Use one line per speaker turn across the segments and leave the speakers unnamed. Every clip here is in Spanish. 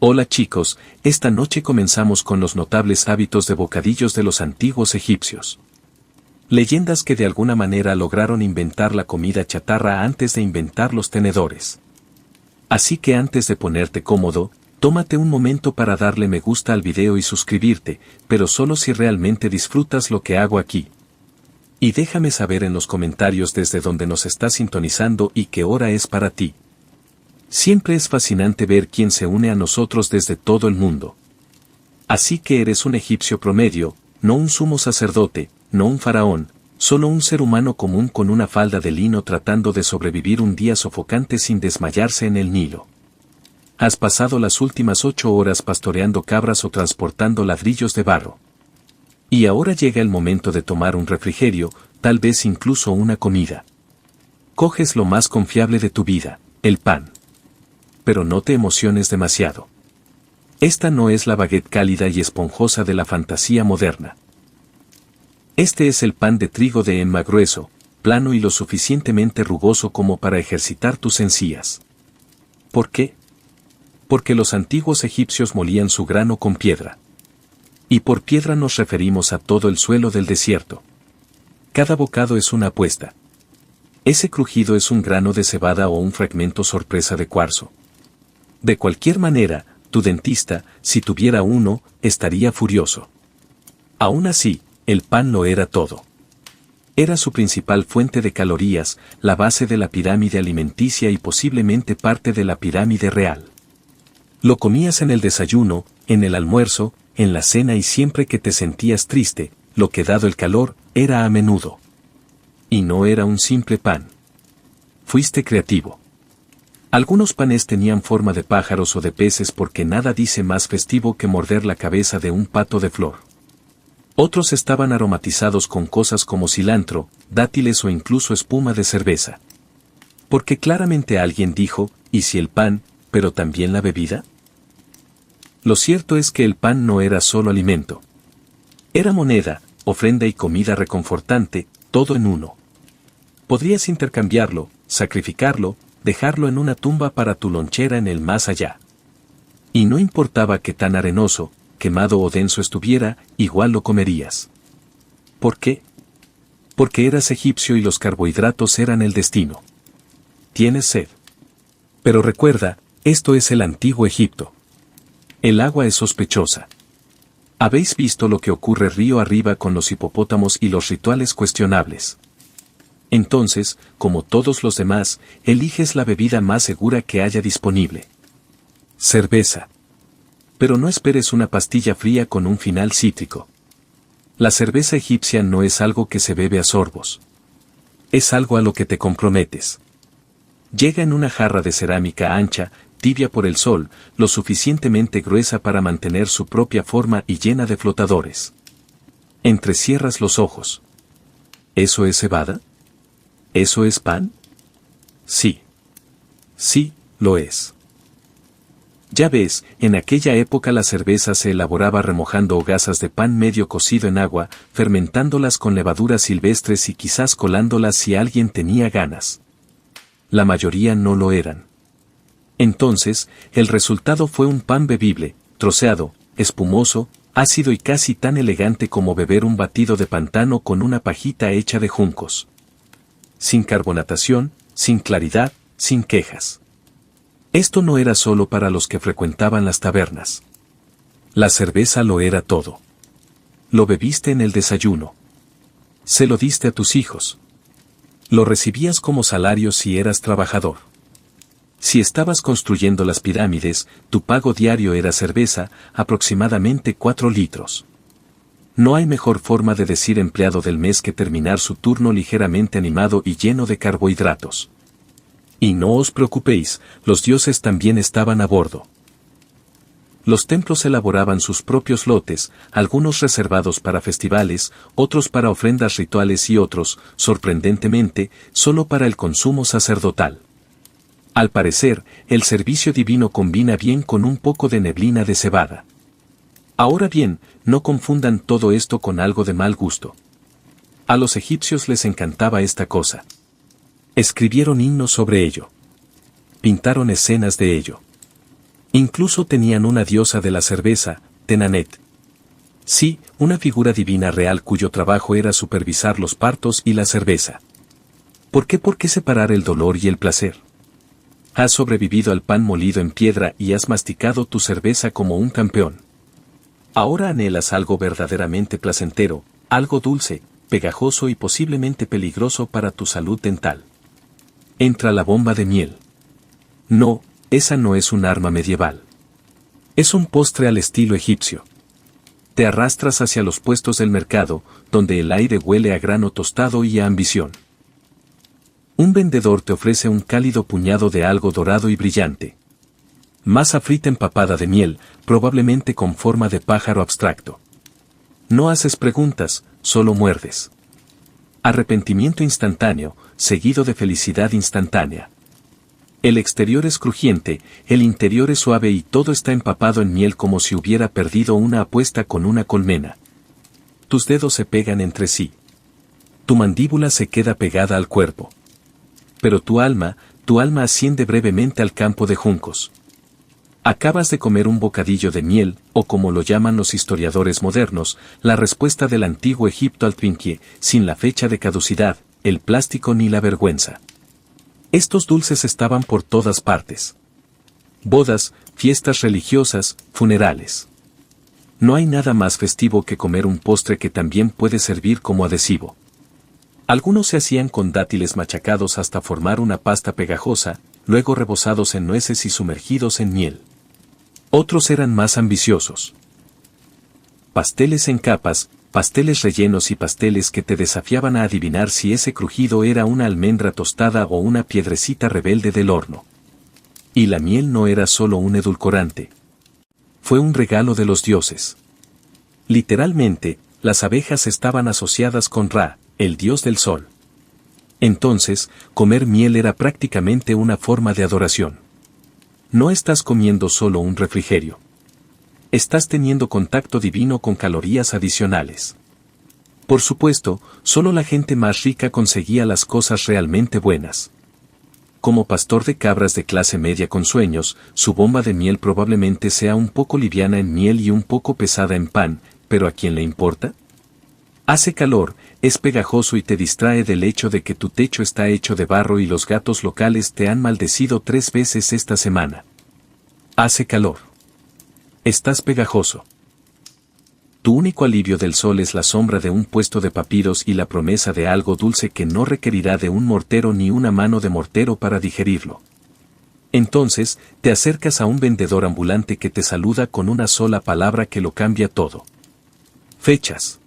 Hola chicos, esta noche comenzamos con los notables hábitos de bocadillos de los antiguos egipcios. Leyendas que de alguna manera lograron inventar la comida chatarra antes de inventar los tenedores. Así que antes de ponerte cómodo, tómate un momento para darle me gusta al video y suscribirte, pero solo si realmente disfrutas lo que hago aquí. Y déjame saber en los comentarios desde donde nos estás sintonizando y qué hora es para ti. Siempre es fascinante ver quién se une a nosotros desde todo el mundo. Así que eres un egipcio promedio, no un sumo sacerdote, no un faraón, solo un ser humano común con una falda de lino tratando de sobrevivir un día sofocante sin desmayarse en el Nilo. Has pasado las últimas 8 horas pastoreando cabras o transportando ladrillos de barro. Y ahora llega el momento de tomar un refrigerio, tal vez incluso una comida. Coges lo más confiable de tu vida, el pan. Pero no te emociones demasiado. Esta no es la baguette cálida y esponjosa de la fantasía moderna. Este es el pan de trigo de emma grueso, plano y lo suficientemente rugoso como para ejercitar tus encías. ¿Por qué? Porque los antiguos egipcios molían su grano con piedra. Y por piedra nos referimos a todo el suelo del desierto. Cada bocado es una apuesta. Ese crujido es un grano de cebada o un fragmento sorpresa de cuarzo. De cualquier manera, tu dentista, si tuviera uno, estaría furioso. Aún así, el pan lo era todo. Era su principal fuente de calorías, la base de la pirámide alimenticia y posiblemente parte de la pirámide real. Lo comías en el desayuno, en el almuerzo, en la cena y siempre que te sentías triste, lo que dado el calor, era a menudo. Y no era un simple pan. Fuiste creativo. Algunos panes tenían forma de pájaros o de peces porque nada dice más festivo que morder la cabeza de un pato de flor. Otros estaban aromatizados con cosas como cilantro, dátiles o incluso espuma de cerveza. Porque claramente alguien dijo, ¿y si el pan, pero también la bebida? Lo cierto es que el pan no era solo alimento. Era moneda, ofrenda y comida reconfortante, todo en uno. Podrías intercambiarlo, sacrificarlo, dejarlo en una tumba para tu lonchera en el más allá. Y no importaba qué tan arenoso, quemado o denso estuviera, igual lo comerías. ¿Por qué? Porque eras egipcio y los carbohidratos eran el destino. ¿Tienes sed? Pero recuerda, esto es el antiguo Egipto. El agua es sospechosa. ¿Habéis visto lo que ocurre río arriba con los hipopótamos y los rituales cuestionables? Entonces, como todos los demás, eliges la bebida más segura que haya disponible. Cerveza. Pero no esperes una pastilla fría con un final cítrico. La cerveza egipcia no es algo que se bebe a sorbos. Es algo a lo que te comprometes. Llega en una jarra de cerámica ancha, tibia por el sol, lo suficientemente gruesa para mantener su propia forma y llena de flotadores. Entrecierras los ojos. ¿Eso es cebada? ¿Eso es pan? Sí. Sí, lo es. Ya ves, en aquella época la cerveza se elaboraba remojando hogazas de pan medio cocido en agua, fermentándolas con levaduras silvestres y quizás colándolas si alguien tenía ganas. La mayoría no lo eran. Entonces, el resultado fue un pan bebible, troceado, espumoso, ácido y casi tan elegante como beber un batido de pantano con una pajita hecha de juncos. Sin carbonatación, sin claridad, sin quejas. Esto no era solo para los que frecuentaban las tabernas. La cerveza lo era todo. Lo bebiste en el desayuno. Se lo diste a tus hijos. Lo recibías como salario si eras trabajador. Si estabas construyendo las pirámides, tu pago diario era cerveza, aproximadamente 4 litros. No hay mejor forma de decir empleado del mes que terminar su turno ligeramente animado y lleno de carbohidratos. Y no os preocupéis, los dioses también estaban a bordo. Los templos elaboraban sus propios lotes, algunos reservados para festivales, otros para ofrendas rituales y otros, sorprendentemente, solo para el consumo sacerdotal. Al parecer, el servicio divino combina bien con un poco de neblina de cebada. Ahora bien, no confundan todo esto con algo de mal gusto. A los egipcios les encantaba esta cosa. Escribieron himnos sobre ello. Pintaron escenas de ello. Incluso tenían una diosa de la cerveza, Tenanet. Sí, una figura divina real cuyo trabajo era supervisar los partos y la cerveza. ¿Por qué? ¿Por qué separar el dolor y el placer? Has sobrevivido al pan molido en piedra y has masticado tu cerveza como un campeón. Ahora anhelas algo verdaderamente placentero, algo dulce, pegajoso y posiblemente peligroso para tu salud dental. Entra la bomba de miel. No, esa no es un arma medieval. Es un postre al estilo egipcio. Te arrastras hacia los puestos del mercado, donde el aire huele a grano tostado y a ambición. Un vendedor te ofrece un cálido puñado de algo dorado y brillante. Masa frita empapada de miel, probablemente con forma de pájaro abstracto. No haces preguntas, solo muerdes. Arrepentimiento instantáneo, seguido de felicidad instantánea. El exterior es crujiente, el interior es suave y todo está empapado en miel como si hubiera perdido una apuesta con una colmena. Tus dedos se pegan entre sí. Tu mandíbula se queda pegada al cuerpo. Pero tu alma asciende brevemente al campo de juncos. Acabas de comer un bocadillo de miel, o como lo llaman los historiadores modernos, la respuesta del antiguo Egipto al Twinkie, sin la fecha de caducidad, el plástico ni la vergüenza. Estos dulces estaban por todas partes. Bodas, fiestas religiosas, funerales. No hay nada más festivo que comer un postre que también puede servir como adhesivo. Algunos se hacían con dátiles machacados hasta formar una pasta pegajosa, luego rebozados en nueces y sumergidos en miel. Otros eran más ambiciosos. Pasteles en capas, pasteles rellenos y pasteles que te desafiaban a adivinar si ese crujido era una almendra tostada o una piedrecita rebelde del horno. Y la miel no era solo un edulcorante. Fue un regalo de los dioses. Literalmente, las abejas estaban asociadas con Ra, el dios del sol. Entonces, comer miel era prácticamente una forma de adoración. No estás comiendo solo un refrigerio. Estás teniendo contacto divino con calorías adicionales. Por supuesto, solo la gente más rica conseguía las cosas realmente buenas. Como pastor de cabras de clase media con sueños, su bomba de miel probablemente sea un poco liviana en miel y un poco pesada en pan, pero ¿a quién le importa? Hace calor, es pegajoso y te distrae del hecho de que tu techo está hecho de barro y los gatos locales te han maldecido 3 veces esta semana. Hace calor. Estás pegajoso. Tu único alivio del sol es la sombra de un puesto de papiros y la promesa de algo dulce que no requerirá de un mortero ni una mano de mortero para digerirlo. Entonces, te acercas a un vendedor ambulante que te saluda con una sola palabra que lo cambia todo. Fechas.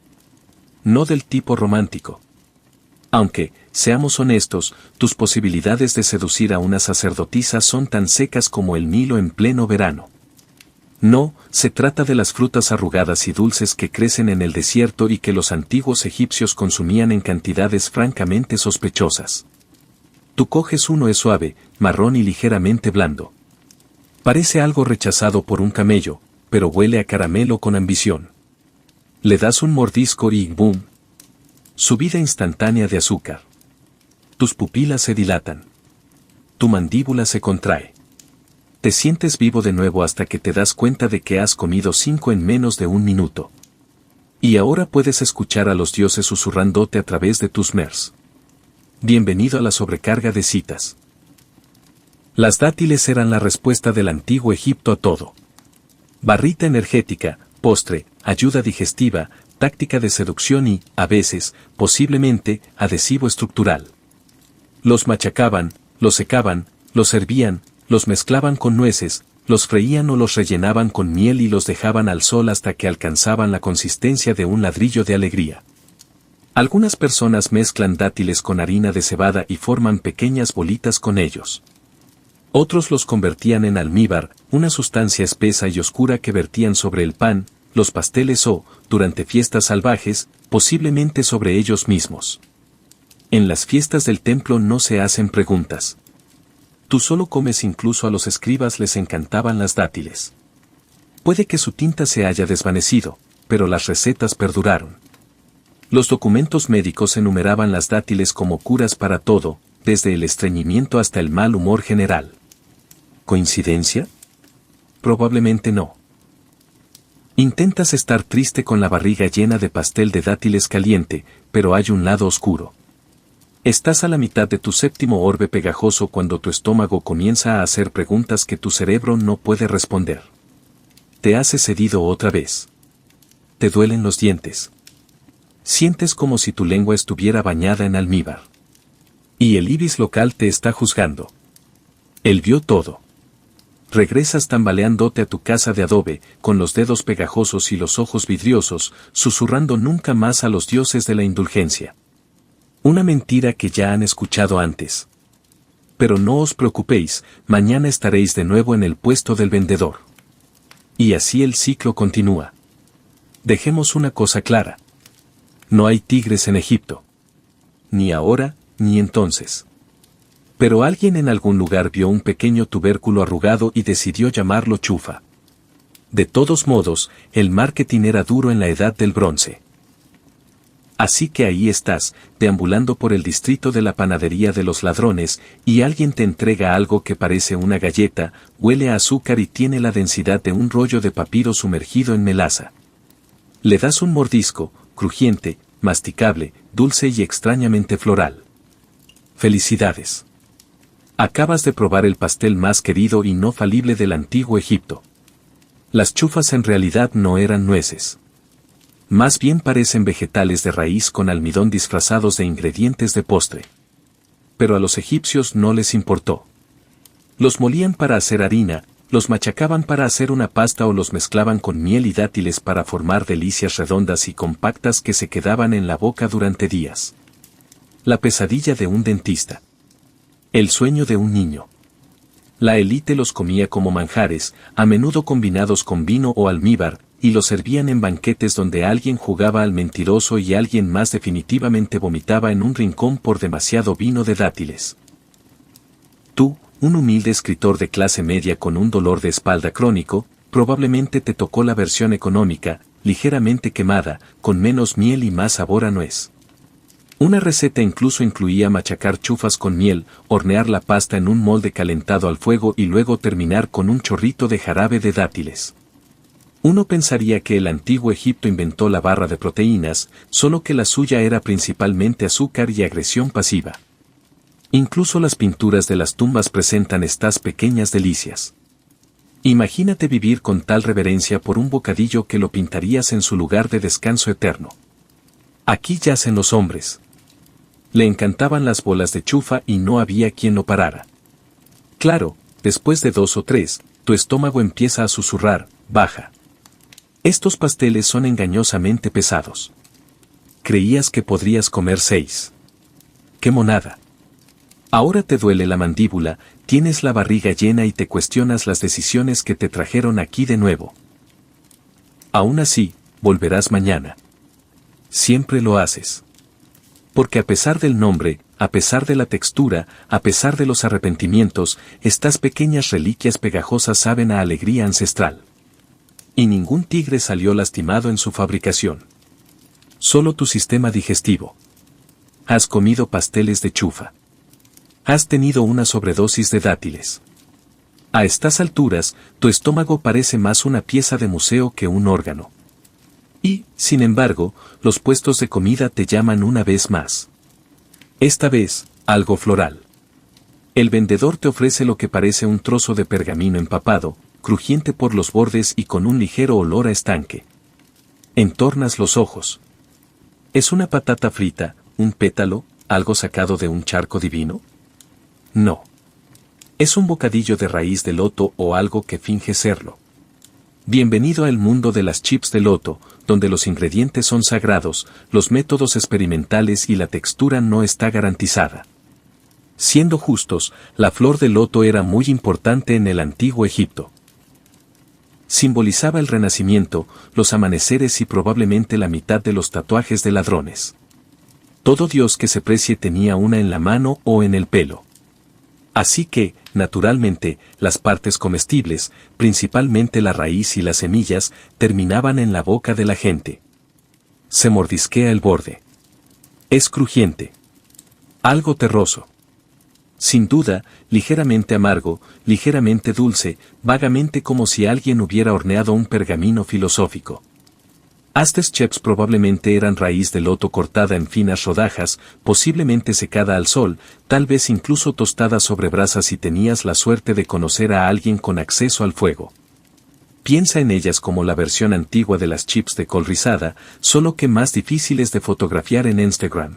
No del tipo romántico. Aunque, seamos honestos, tus posibilidades de seducir a una sacerdotisa son tan secas como el Nilo en pleno verano. No, se trata de las frutas arrugadas y dulces que crecen en el desierto y que los antiguos egipcios consumían en cantidades francamente sospechosas. Tú coges uno, es suave, marrón y ligeramente blando. Parece algo rechazado por un camello, pero huele a caramelo con ambición. Le das un mordisco y ¡boom! Subida instantánea de azúcar. Tus pupilas se dilatan. Tu mandíbula se contrae. Te sientes vivo de nuevo hasta que te das cuenta de que has comido 5 en menos de 1 minuto. Y ahora puedes escuchar a los dioses susurrándote a través de tus mers. Bienvenido a la sobrecarga de citas. Las dátiles eran la respuesta del antiguo Egipto a todo. Barrita energética, postre, ayuda digestiva, táctica de seducción y, a veces, posiblemente, adhesivo estructural. Los machacaban, los secaban, los hervían, los mezclaban con nueces, los freían o los rellenaban con miel y los dejaban al sol hasta que alcanzaban la consistencia de un ladrillo de alegría. Algunas personas mezclan dátiles con harina de cebada y forman pequeñas bolitas con ellos. Otros los convertían en almíbar, una sustancia espesa y oscura que vertían sobre el pan, los pasteles o, durante fiestas salvajes, posiblemente sobre ellos mismos. En las fiestas del templo no se hacen preguntas. Tú solo comes. Incluso a los escribas les encantaban las dátiles. Puede que su tinta se haya desvanecido, pero las recetas perduraron. Los documentos médicos enumeraban las dátiles como curas para todo, desde el estreñimiento hasta el mal humor general. ¿Coincidencia? Probablemente no. Intentas estar triste con la barriga llena de pastel de dátiles caliente, pero hay un lado oscuro. Estás a la mitad de tu séptimo orbe pegajoso cuando tu estómago comienza a hacer preguntas que tu cerebro no puede responder. Te has excedido otra vez. Te duelen los dientes. Sientes como si tu lengua estuviera bañada en almíbar. Y el ibis local te está juzgando. Él vio todo. Regresas tambaleándote a tu casa de adobe, con los dedos pegajosos y los ojos vidriosos, susurrando nunca más a los dioses de la indulgencia. Una mentira que ya han escuchado antes. Pero no os preocupéis, mañana estaréis de nuevo en el puesto del vendedor. Y así el ciclo continúa. Dejemos una cosa clara. No hay tigres en Egipto. Ni ahora, ni entonces. Pero alguien en algún lugar vio un pequeño tubérculo arrugado y decidió llamarlo chufa. De todos modos, el marketing era duro en la edad del bronce. Así que ahí estás, deambulando por el distrito de la panadería de los ladrones, y alguien te entrega algo que parece una galleta, huele a azúcar y tiene la densidad de un rollo de papiro sumergido en melaza. Le das un mordisco, crujiente, masticable, dulce y extrañamente floral. ¡Felicidades! Acabas de probar el pastel más querido y no falible del antiguo Egipto. Las chufas en realidad no eran nueces. Más bien parecen vegetales de raíz con almidón disfrazados de ingredientes de postre. Pero a los egipcios no les importó. Los molían para hacer harina, los machacaban para hacer una pasta o los mezclaban con miel y dátiles para formar delicias redondas y compactas que se quedaban en la boca durante días. La pesadilla de un dentista. El sueño de un niño. La élite los comía como manjares, a menudo combinados con vino o almíbar, y los servían en banquetes donde alguien jugaba al mentiroso y alguien más definitivamente vomitaba en un rincón por demasiado vino de dátiles. Tú, un humilde escritor de clase media con un dolor de espalda crónico, probablemente te tocó la versión económica, ligeramente quemada, con menos miel y más sabor a nuez. Una receta incluso incluía machacar chufas con miel, hornear la pasta en un molde calentado al fuego y luego terminar con un chorrito de jarabe de dátiles. Uno pensaría que el antiguo Egipto inventó la barra de proteínas, solo que la suya era principalmente azúcar y agresión pasiva. Incluso las pinturas de las tumbas presentan estas pequeñas delicias. Imagínate vivir con tal reverencia por un bocadillo que lo pintarías en su lugar de descanso eterno. Aquí yacen los hombres. Le encantaban las bolas de chufa y no había quien lo parara. Claro, después de 2 o 3, tu estómago empieza a susurrar, baja. Estos pasteles son engañosamente pesados. Creías que podrías comer 6. ¡Qué monada! Ahora te duele la mandíbula, tienes la barriga llena y te cuestionas las decisiones que te trajeron aquí de nuevo. Aún así, volverás mañana. Siempre lo haces. Porque a pesar del nombre, a pesar de la textura, a pesar de los arrepentimientos, estas pequeñas reliquias pegajosas saben a alegría ancestral. Y ningún tigre salió lastimado en su fabricación. Solo tu sistema digestivo. Has comido pasteles de chufa. Has tenido una sobredosis de dátiles. A estas alturas, tu estómago parece más una pieza de museo que un órgano. Y, sin embargo, los puestos de comida te llaman una vez más. Esta vez, algo floral. El vendedor te ofrece lo que parece un trozo de pergamino empapado, crujiente por los bordes y con un ligero olor a estanque. Entornas los ojos. ¿Es una patata frita, un pétalo, algo sacado de un charco divino? No. Es un bocadillo de raíz de loto o algo que finge serlo. Bienvenido al mundo de las chips de loto, donde los ingredientes son sagrados, los métodos experimentales y la textura no está garantizada. Siendo justos, la flor de loto era muy importante en el antiguo Egipto. Simbolizaba el renacimiento, los amaneceres y probablemente la mitad de los tatuajes de ladrones. Todo dios que se precie tenía una en la mano o en el pelo. Así que, naturalmente, las partes comestibles, principalmente la raíz y las semillas, terminaban en la boca de la gente. Se mordisquea el borde. Es crujiente. Algo terroso. Sin duda, ligeramente amargo, ligeramente dulce, vagamente como si alguien hubiera horneado un pergamino filosófico. Estas chips probablemente eran raíz de loto cortada en finas rodajas, posiblemente secada al sol, tal vez incluso tostada sobre brasas si tenías la suerte de conocer a alguien con acceso al fuego. Piensa en ellas como la versión antigua de las chips de col rizada, solo que más difíciles de fotografiar en Instagram.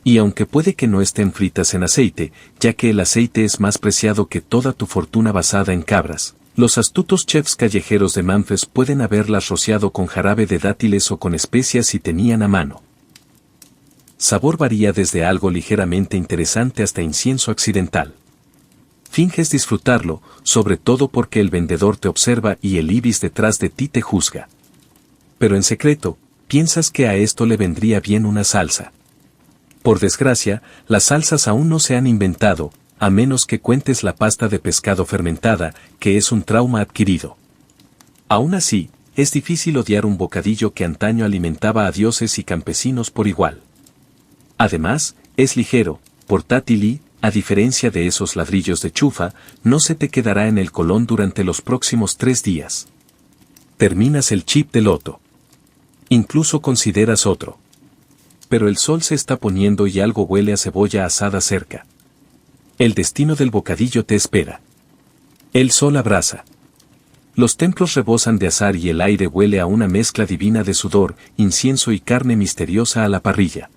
Y aunque puede que no estén fritas en aceite, ya que el aceite es más preciado que toda tu fortuna basada en cabras, los astutos chefs callejeros de Memphis pueden haberlas rociado con jarabe de dátiles o con especias si tenían a mano. Sabor varía desde algo ligeramente interesante hasta incienso accidental. Finges disfrutarlo, sobre todo porque el vendedor te observa y el ibis detrás de ti te juzga. Pero en secreto, piensas que a esto le vendría bien una salsa. Por desgracia, las salsas aún no se han inventado, a menos que cuentes la pasta de pescado fermentada, que es un trauma adquirido. Aún así, es difícil odiar un bocadillo que antaño alimentaba a dioses y campesinos por igual. Además, es ligero, portátil y, a diferencia de esos ladrillos de chufa, no se te quedará en el colon durante los próximos 3 días. Terminas el chip de loto. Incluso consideras otro. Pero el sol se está poniendo y algo huele a cebolla asada cerca. El destino del bocadillo te espera. El sol abraza. Los templos rebosan de azar y el aire huele a una mezcla divina de sudor, incienso y carne misteriosa a la parrilla.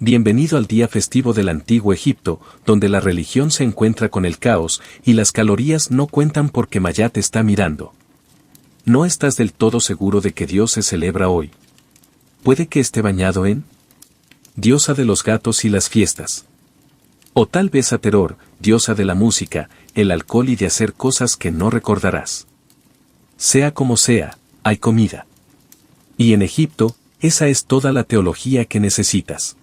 Bienvenido al día festivo del antiguo Egipto, donde la religión se encuentra con el caos y las calorías no cuentan porque Maya te está mirando. No estás del todo seguro de que Dios se celebra hoy. Puede que esté bañado en diosa de los gatos y las fiestas. O tal vez Ateror, diosa de la música, el alcohol y de hacer cosas que no recordarás. Sea como sea, hay comida. Y en Egipto, esa es toda la teología que necesitas.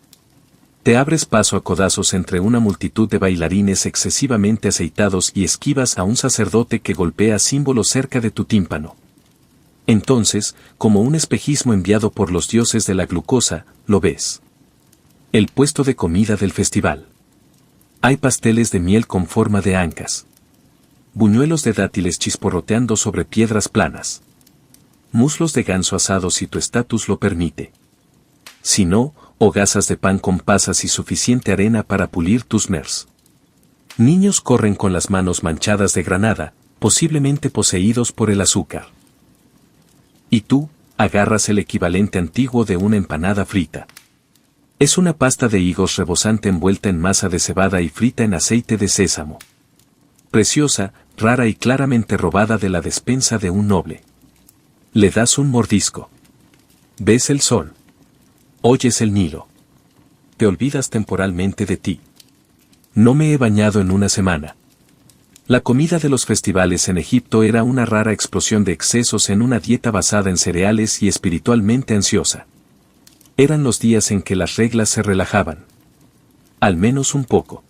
Te abres paso a codazos entre una multitud de bailarines excesivamente aceitados y esquivas a un sacerdote que golpea símbolos cerca de tu tímpano. Entonces, como un espejismo enviado por los dioses de la glucosa, lo ves. El puesto de comida del festival. Hay pasteles de miel con forma de ancas. Buñuelos de dátiles chisporroteando sobre piedras planas. Muslos de ganso asados si tu estatus lo permite. Si no, hogazas de pan con pasas y suficiente arena para pulir tus mers. Niños corren con las manos manchadas de granada, posiblemente poseídos por el azúcar. Y tú, agarras el equivalente antiguo de una empanada frita. Es una pasta de higos rebosante envuelta en masa de cebada y frita en aceite de sésamo. Preciosa, rara y claramente robada de la despensa de un noble. Le das un mordisco. Ves el sol. Oyes el Nilo. Te olvidas temporalmente de ti. No me he bañado en una semana. La comida de los festivales en Egipto era una rara explosión de excesos en una dieta basada en cereales y espiritualmente ansiosa. Eran los días en que las reglas se relajaban. Al menos un poco.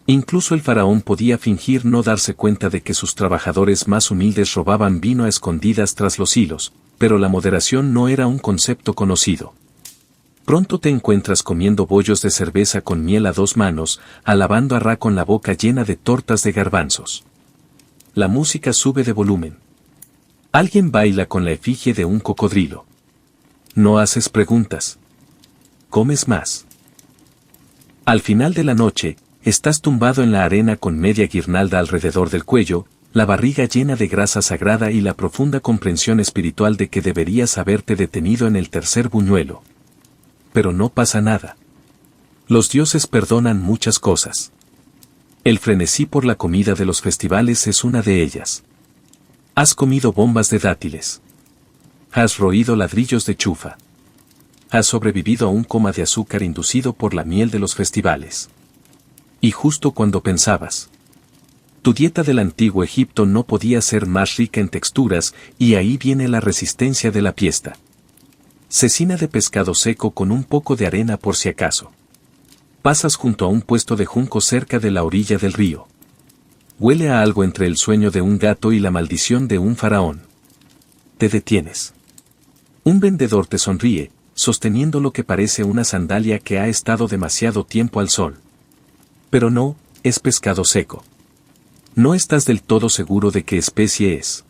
Incluso el faraón podía fingir no darse cuenta de que sus trabajadores más humildes robaban vino a escondidas tras los hilos, pero la moderación no era un concepto conocido. Pronto te encuentras comiendo bollos de cerveza con miel a 2 manos, alabando a Ra con la boca llena de tortas de garbanzos. La música sube de volumen. Alguien baila con la efigie de un cocodrilo. No haces preguntas. Comes más. Al final de la noche, estás tumbado en la arena con media guirnalda alrededor del cuello, la barriga llena de grasa sagrada y la profunda comprensión espiritual de que deberías haberte detenido en el tercer buñuelo. Pero no pasa nada. Los dioses perdonan muchas cosas. El frenesí por la comida de los festivales es una de ellas. Has comido bombas de dátiles. Has roído ladrillos de chufa. Has sobrevivido a un coma de azúcar inducido por la miel de los festivales. Y justo cuando pensabas. Tu dieta del antiguo Egipto no podía ser más rica en texturas, y ahí viene la resistencia de la piesta. Cecina de pescado seco con un poco de arena por si acaso. Pasas junto a un puesto de junco cerca de la orilla del río. Huele a algo entre el sueño de un gato y la maldición de un faraón. Te detienes. Un vendedor te sonríe, sosteniendo lo que parece una sandalia que ha estado demasiado tiempo al sol. Pero no, es pescado seco. No estás del todo seguro de qué especie es.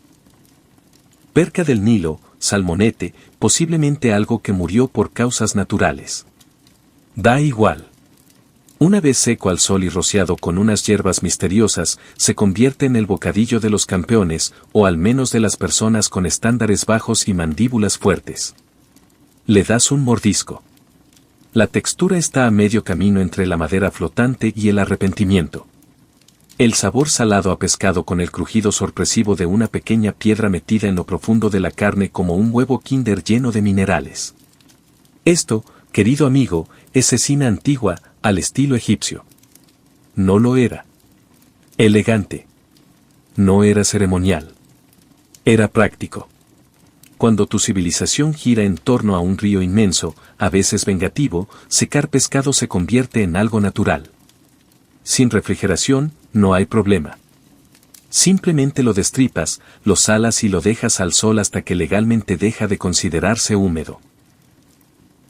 Perca del Nilo, salmonete, posiblemente algo que murió por causas naturales. Da igual. Una vez seco al sol y rociado con unas hierbas misteriosas, se convierte en el bocadillo de los campeones, o al menos de las personas con estándares bajos y mandíbulas fuertes. Le das un mordisco. La textura está a medio camino entre la madera flotante y el arrepentimiento. El sabor salado a pescado con el crujido sorpresivo de una pequeña piedra metida en lo profundo de la carne como un huevo Kinder lleno de minerales. Esto, querido amigo, es cecina antigua, al estilo egipcio. No lo era. Elegante. No era ceremonial. Era práctico. Cuando tu civilización gira en torno a un río inmenso, a veces vengativo, secar pescado se convierte en algo natural. Sin refrigeración, no hay problema. Simplemente lo destripas, lo salas y lo dejas al sol hasta que legalmente deja de considerarse húmedo.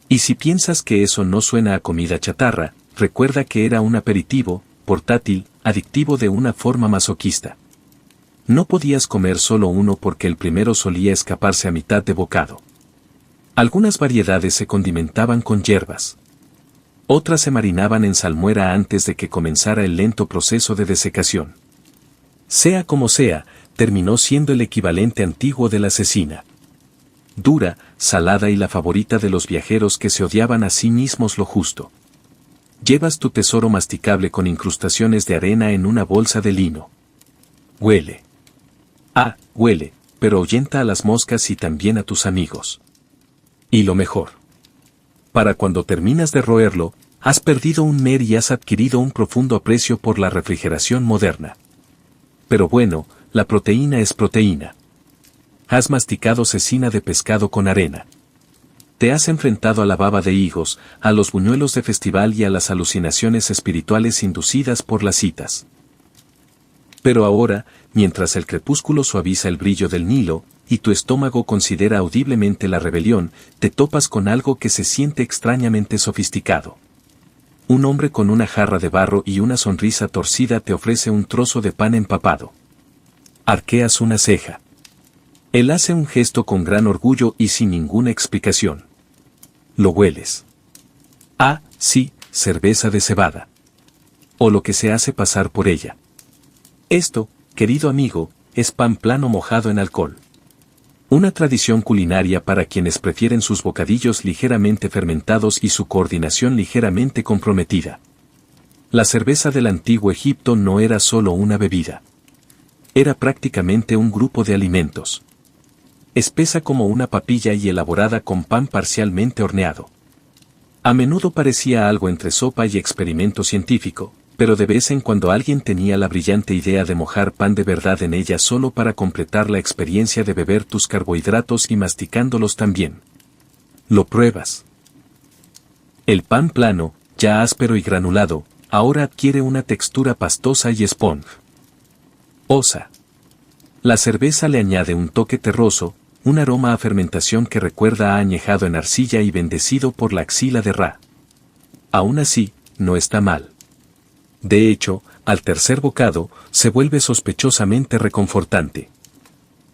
Y si piensas que eso no suena a comida chatarra, recuerda que era un aperitivo, portátil, adictivo de una forma masoquista. No podías comer solo uno porque el primero solía escaparse a mitad de bocado. Algunas variedades se condimentaban con hierbas. Otras se marinaban en salmuera antes de que comenzara el lento proceso de desecación. Sea como sea, terminó siendo el equivalente antiguo de la cecina. Dura, salada y la favorita de los viajeros que se odiaban a sí mismos lo justo. Llevas tu tesoro masticable con incrustaciones de arena en una bolsa de lino. Huele. Ah, huele, pero ahuyenta a las moscas y también a tus amigos. Y lo mejor. Para cuando terminas de roerlo, has perdido un mer y has adquirido un profundo aprecio por la refrigeración moderna. Pero bueno, la proteína es proteína. Has masticado cecina de pescado con arena. Te has enfrentado a la baba de higos, a los buñuelos de festival y a las alucinaciones espirituales inducidas por las citas. Pero ahora, mientras el crepúsculo suaviza el brillo del Nilo, y tu estómago considera audiblemente la rebelión, te topas con algo que se siente extrañamente sofisticado. Un hombre con una jarra de barro y una sonrisa torcida te ofrece un trozo de pan empapado. Arqueas una ceja. Él hace un gesto con gran orgullo y sin ninguna explicación. Lo hueles. Ah, sí, cerveza de cebada. O lo que se hace pasar por ella. Esto, querido amigo, es pan plano mojado en alcohol. Una tradición culinaria para quienes prefieren sus bocadillos ligeramente fermentados y su coordinación ligeramente comprometida. La cerveza del antiguo Egipto no era solo una bebida. Era prácticamente un grupo de alimentos. Espesa como una papilla y elaborada con pan parcialmente horneado. A menudo parecía algo entre sopa y experimento científico, pero de vez en cuando alguien tenía la brillante idea de mojar pan de verdad en ella solo para completar la experiencia de beber tus carbohidratos y masticándolos también. Lo pruebas. El pan plano, ya áspero y granulado, ahora adquiere una textura pastosa y esponjosa. La cerveza le añade un toque terroso, un aroma a fermentación que recuerda a añejado en arcilla y bendecido por la axila de Ra. Aún así, no está mal. De hecho, al tercer bocado, se vuelve sospechosamente reconfortante.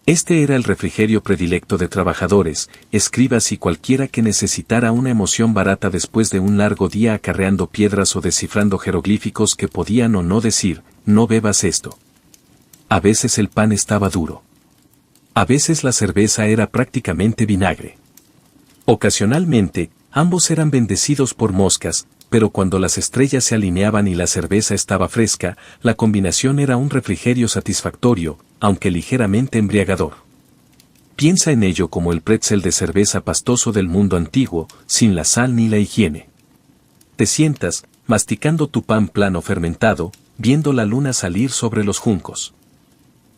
Este era el refrigerio predilecto de trabajadores, escribas y cualquiera que necesitara una emoción barata después de un largo día acarreando piedras o descifrando jeroglíficos que podían o no decir, no bebas esto. A veces el pan estaba duro. A veces la cerveza era prácticamente vinagre. Ocasionalmente, ambos eran bendecidos por moscas, pero cuando las estrellas se alineaban y la cerveza estaba fresca, la combinación era un refrigerio satisfactorio, aunque ligeramente embriagador. Piensa en ello como el pretzel de cerveza pastoso del mundo antiguo, sin la sal ni la higiene. Te sientas, masticando tu pan plano fermentado, viendo la luna salir sobre los juncos.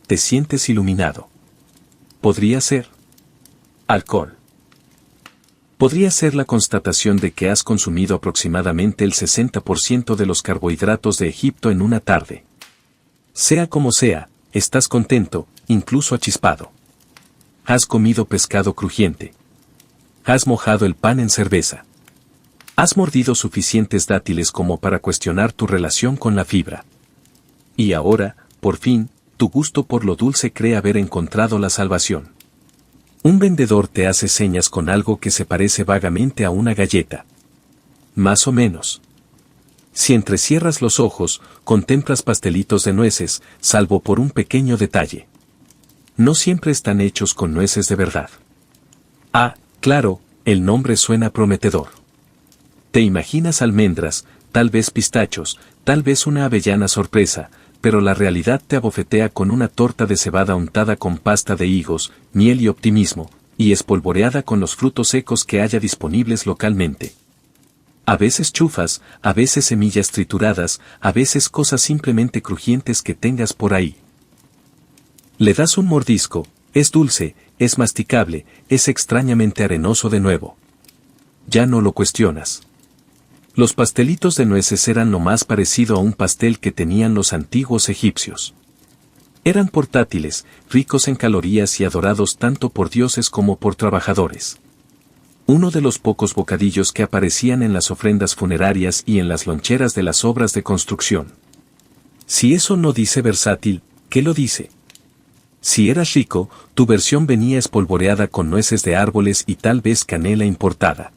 Te sientes iluminado. Podría ser alcohol. Podría ser la constatación de que has consumido aproximadamente el 60% de los carbohidratos de Egipto en una tarde. Sea como sea, estás contento, incluso achispado. Has comido pescado crujiente. Has mojado el pan en cerveza. Has mordido suficientes dátiles como para cuestionar tu relación con la fibra. Y ahora, por fin, tu gusto por lo dulce cree haber encontrado la salvación. Un vendedor te hace señas con algo que se parece vagamente a una galleta. Más o menos. Si entrecierras los ojos, contemplas pastelitos de nueces, salvo por un pequeño detalle. No siempre están hechos con nueces de verdad. Ah, claro, el nombre suena prometedor. Te imaginas almendras, tal vez pistachos, tal vez una avellana sorpresa, pero la realidad te abofetea con una torta de cebada untada con pasta de higos, miel y optimismo, y espolvoreada con los frutos secos que haya disponibles localmente. A veces chufas, a veces semillas trituradas, a veces cosas simplemente crujientes que tengas por ahí. Le das un mordisco, es dulce, es masticable, es extrañamente arenoso de nuevo. Ya no lo cuestionas. Los pastelitos de nueces eran lo más parecido a un pastel que tenían los antiguos egipcios. Eran portátiles, ricos en calorías y adorados tanto por dioses como por trabajadores. Uno de los pocos bocadillos que aparecían en las ofrendas funerarias y en las loncheras de las obras de construcción. Si eso no dice versátil, ¿qué lo dice? Si eras rico, tu versión venía espolvoreada con nueces de árboles y tal vez canela importada.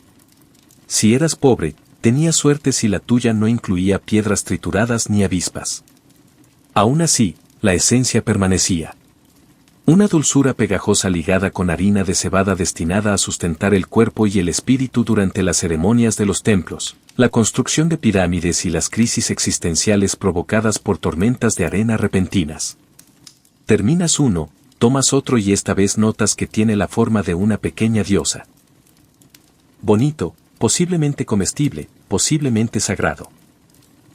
Si eras pobre, tenías suerte si la tuya no incluía piedras trituradas ni avispas. Aún así, la esencia permanecía. Una dulzura pegajosa ligada con harina de cebada destinada a sustentar el cuerpo y el espíritu durante las ceremonias de los templos, la construcción de pirámides y las crisis existenciales provocadas por tormentas de arena repentinas. Terminas uno, tomas otro y esta vez notas que tiene la forma de una pequeña diosa. Bonito, posiblemente comestible, posiblemente sagrado.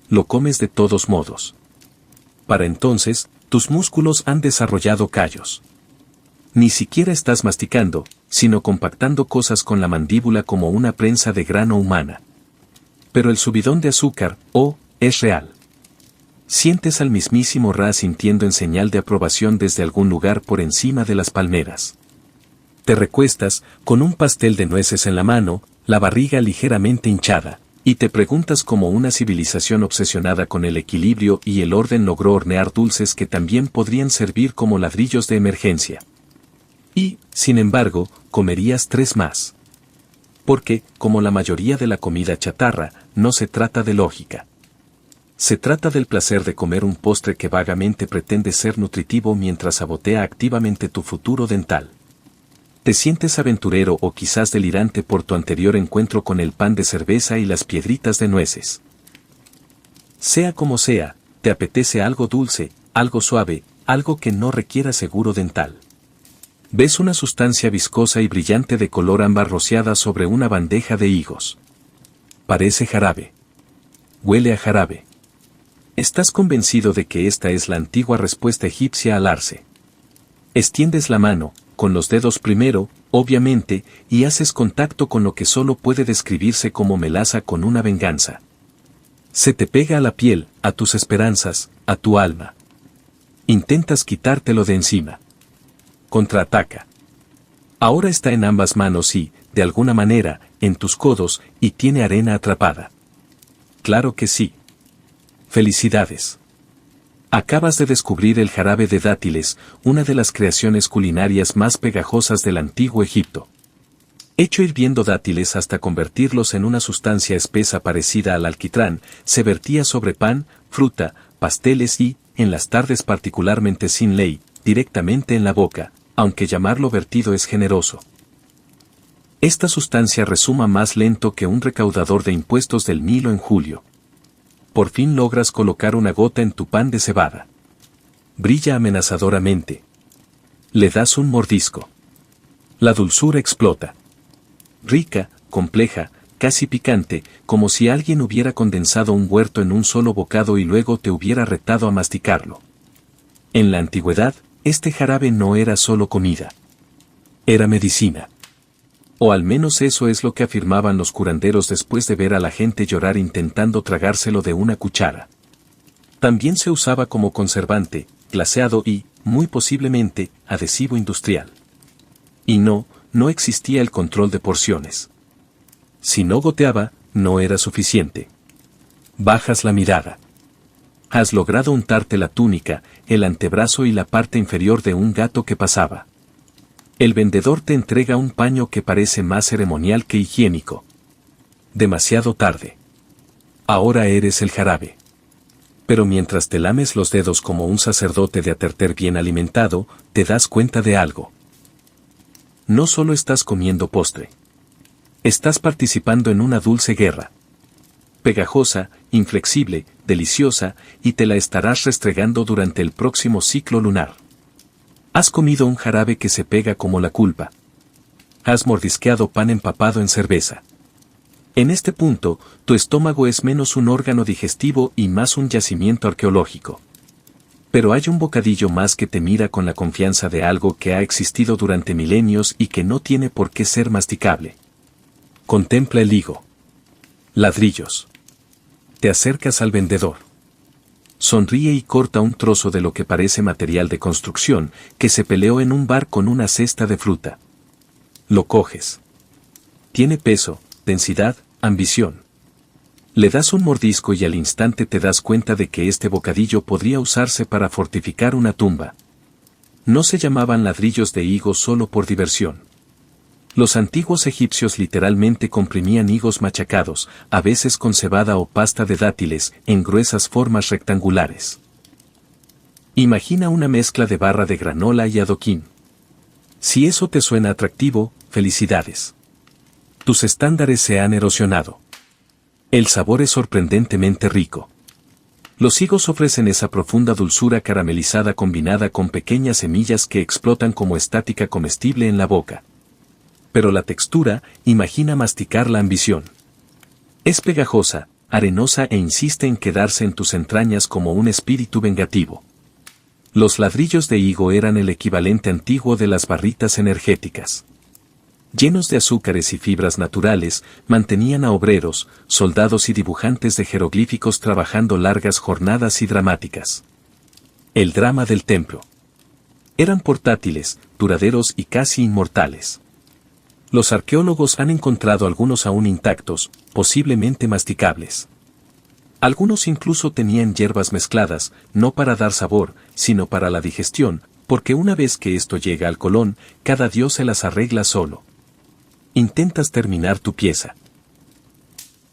Lo comes de todos modos. Para entonces, tus músculos han desarrollado callos. Ni siquiera estás masticando, sino compactando cosas con la mandíbula como una prensa de grano humana. Pero el subidón de azúcar, es real. Sientes al mismísimo Ra sintiendo en señal de aprobación desde algún lugar por encima de las palmeras. Te recuestas, con un pastel de nueces en la mano, la barriga ligeramente hinchada, y te preguntas cómo una civilización obsesionada con el equilibrio y el orden logró hornear dulces que también podrían servir como ladrillos de emergencia. Y, sin embargo, comerías 3 más. Porque, como la mayoría de la comida chatarra, no se trata de lógica. Se trata del placer de comer un postre que vagamente pretende ser nutritivo mientras sabotea activamente tu futuro dental. Te sientes aventurero o quizás delirante por tu anterior encuentro con el pan de cerveza y las piedritas de nueces. Sea como sea, te apetece algo dulce, algo suave, algo que no requiera seguro dental. Ves una sustancia viscosa y brillante de color ámbar rociada sobre una bandeja de higos. Parece jarabe. Huele a jarabe. Estás convencido de que esta es la antigua respuesta egipcia al arce. Extiendes la mano, con los dedos primero, obviamente, y haces contacto con lo que solo puede describirse como melaza con una venganza. Se te pega a la piel, a tus esperanzas, a tu alma. Intentas quitártelo de encima. Contraataca. Ahora está en ambas manos y, de alguna manera, en tus codos, y tiene arena atrapada. Claro que sí. Felicidades. Acabas de descubrir el jarabe de dátiles, una de las creaciones culinarias más pegajosas del antiguo Egipto. Hecho hirviendo dátiles hasta convertirlos en una sustancia espesa parecida al alquitrán, se vertía sobre pan, fruta, pasteles y, en las tardes particularmente sin ley, directamente en la boca, aunque llamarlo vertido es generoso. Esta sustancia resuma más lento que un recaudador de impuestos del Nilo en julio. Por fin logras colocar una gota en tu pan de cebada. Brilla amenazadoramente. Le das un mordisco. La dulzura explota. Rica, compleja, casi picante, como si alguien hubiera condensado un huerto en un solo bocado y luego te hubiera retado a masticarlo. En la antigüedad, este jarabe no era solo comida. Era medicina. O al menos eso es lo que afirmaban los curanderos después de ver a la gente llorar intentando tragárselo de una cuchara. También se usaba como conservante, glaseado y, muy posiblemente, adhesivo industrial. Y no existía el control de porciones. Si no goteaba, no era suficiente. Bajas la mirada. Has logrado untarte la túnica, el antebrazo y la parte inferior de un gato que pasaba. El vendedor te entrega un paño que parece más ceremonial que higiénico. Demasiado tarde. Ahora eres el jarabe. Pero mientras te lames los dedos como un sacerdote de Aterter bien alimentado, te das cuenta de algo. No solo estás comiendo postre. Estás participando en una dulce guerra. Pegajosa, inflexible, deliciosa, y te la estarás restregando durante el próximo ciclo lunar. Has comido un jarabe que se pega como la culpa. Has mordisqueado pan empapado en cerveza. En este punto, tu estómago es menos un órgano digestivo y más un yacimiento arqueológico. Pero hay un bocadillo más que te mira con la confianza de algo que ha existido durante milenios y que no tiene por qué ser masticable. Contempla el higo. Ladrillos. Te acercas al vendedor. Sonríe y corta un trozo de lo que parece material de construcción que se peleó en un bar con una cesta de fruta. Lo coges. Tiene peso, densidad, ambición. Le das un mordisco y al instante te das cuenta de que este bocadillo podría usarse para fortificar una tumba. No se llamaban ladrillos de higo solo por diversión. Los antiguos egipcios literalmente comprimían higos machacados, a veces con cebada o pasta de dátiles, en gruesas formas rectangulares. Imagina una mezcla de barra de granola y adoquín. Si eso te suena atractivo, felicidades. Tus estándares se han erosionado. El sabor es sorprendentemente rico. Los higos ofrecen esa profunda dulzura caramelizada combinada con pequeñas semillas que explotan como estática comestible en la boca. Pero la textura, imagina masticar la ambición. Es pegajosa, arenosa e insiste en quedarse en tus entrañas como un espíritu vengativo. Los ladrillos de higo eran el equivalente antiguo de las barritas energéticas. Llenos de azúcares y fibras naturales, mantenían a obreros, soldados y dibujantes de jeroglíficos trabajando largas jornadas y dramáticas. El drama del templo. Eran portátiles, duraderos y casi inmortales. Los arqueólogos han encontrado algunos aún intactos, posiblemente masticables. Algunos incluso tenían hierbas mezcladas, no para dar sabor, sino para la digestión, porque una vez que esto llega al colon, cada dios se las arregla solo. Intentas terminar tu pieza.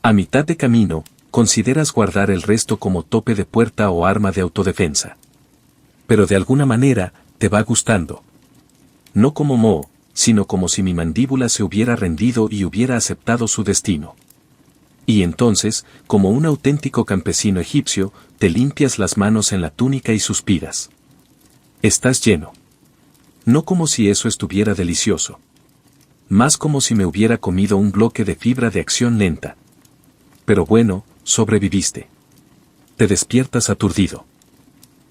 A mitad de camino, consideras guardar el resto como tope de puerta o arma de autodefensa. Pero de alguna manera, te va gustando. No como moho, sino como si mi mandíbula se hubiera rendido y hubiera aceptado su destino. Y entonces, como un auténtico campesino egipcio, te limpias las manos en la túnica y suspiras. Estás lleno. No como si eso estuviera delicioso. Más como si me hubiera comido un bloque de fibra de acción lenta. Pero bueno, sobreviviste. Te despiertas aturdido.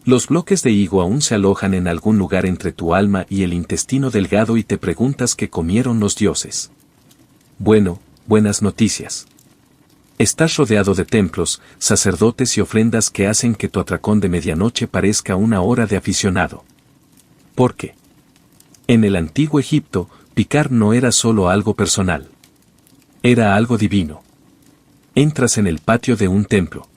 Los bloques de higo aún se alojan en algún lugar entre tu alma y el intestino delgado y te preguntas qué comieron los dioses. Bueno, buenas noticias. Estás rodeado de templos, sacerdotes y ofrendas que hacen que tu atracón de medianoche parezca una hora de aficionado. ¿Por qué? En el antiguo Egipto, picar no era solo algo personal. Era algo divino. Entras en el patio de un templo.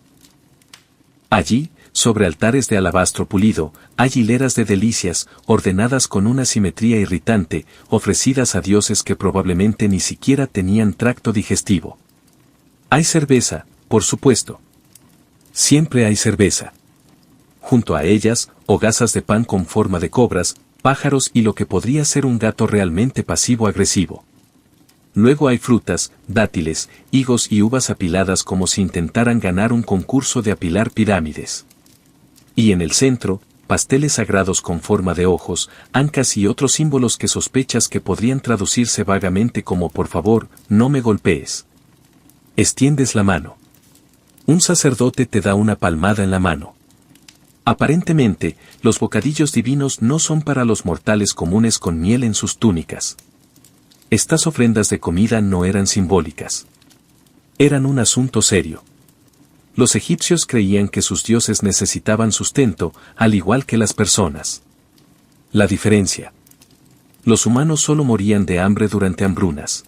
Allí, sobre altares de alabastro pulido, hay hileras de delicias, ordenadas con una simetría irritante, ofrecidas a dioses que probablemente ni siquiera tenían tracto digestivo. Hay cerveza, por supuesto. Siempre hay cerveza. Junto a ellas, hogazas de pan con forma de cobras, pájaros y lo que podría ser un gato realmente pasivo-agresivo. Luego hay frutas, dátiles, higos y uvas apiladas como si intentaran ganar un concurso de apilar pirámides. Y en el centro, pasteles sagrados con forma de ojos, ancas y otros símbolos que sospechas que podrían traducirse vagamente como por favor, no me golpees. Extiendes la mano. Un sacerdote te da una palmada en la mano. Aparentemente, los bocadillos divinos no son para los mortales comunes con miel en sus túnicas. Estas ofrendas de comida no eran simbólicas. Eran un asunto serio. Los egipcios creían que sus dioses necesitaban sustento, al igual que las personas. La diferencia. Los humanos solo morían de hambre durante hambrunas.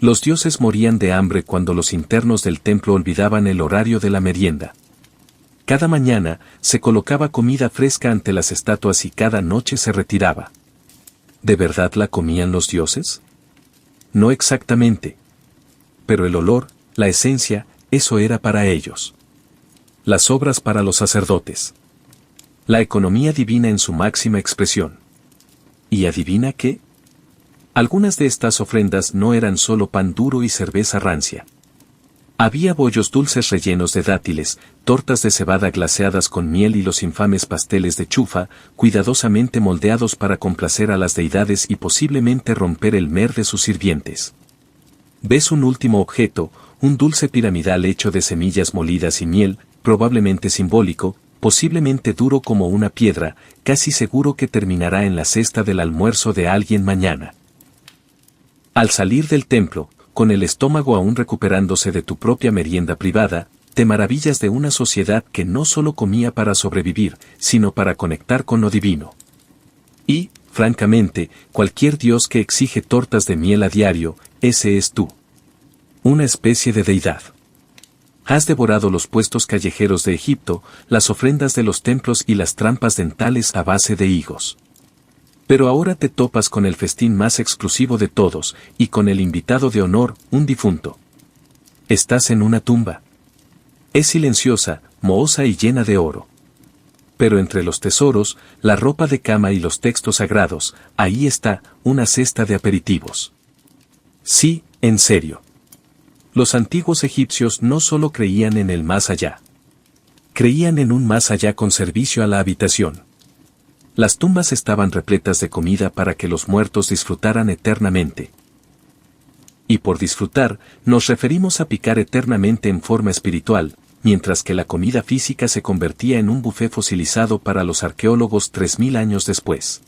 Los dioses morían de hambre cuando los internos del templo olvidaban el horario de la merienda. Cada mañana, se colocaba comida fresca ante las estatuas y cada noche se retiraba. ¿De verdad la comían los dioses? No exactamente. Pero el olor, la esencia, eso era para ellos. Las obras para los sacerdotes. La economía divina en su máxima expresión. ¿Y adivina qué? Algunas de estas ofrendas no eran solo pan duro y cerveza rancia. Había bollos dulces rellenos de dátiles, tortas de cebada glaseadas con miel y los infames pasteles de chufa, cuidadosamente moldeados para complacer a las deidades y posiblemente romper el mer de sus sirvientes. ¿Ves un último objeto, un dulce piramidal hecho de semillas molidas y miel, probablemente simbólico, posiblemente duro como una piedra, casi seguro que terminará en la cesta del almuerzo de alguien mañana? Al salir del templo, con el estómago aún recuperándose de tu propia merienda privada, te maravillas de una sociedad que no solo comía para sobrevivir, sino para conectar con lo divino. Y, francamente, cualquier dios que exige tortas de miel a diario, ese es tú. Una especie de deidad. Has devorado los puestos callejeros de Egipto, las ofrendas de los templos y las trampas dentales a base de higos. Pero ahora te topas con el festín más exclusivo de todos, y con el invitado de honor, un difunto. Estás en una tumba. Es silenciosa, mohosa y llena de oro. Pero entre los tesoros, la ropa de cama y los textos sagrados, ahí está, una cesta de aperitivos. Sí, en serio. Los antiguos egipcios no solo creían en el más allá. Creían en un más allá con servicio a la habitación. Las tumbas estaban repletas de comida para que los muertos disfrutaran eternamente. Y por disfrutar, nos referimos a picar eternamente en forma espiritual, mientras que la comida física se convertía en un buffet fosilizado para los arqueólogos 3000 años después.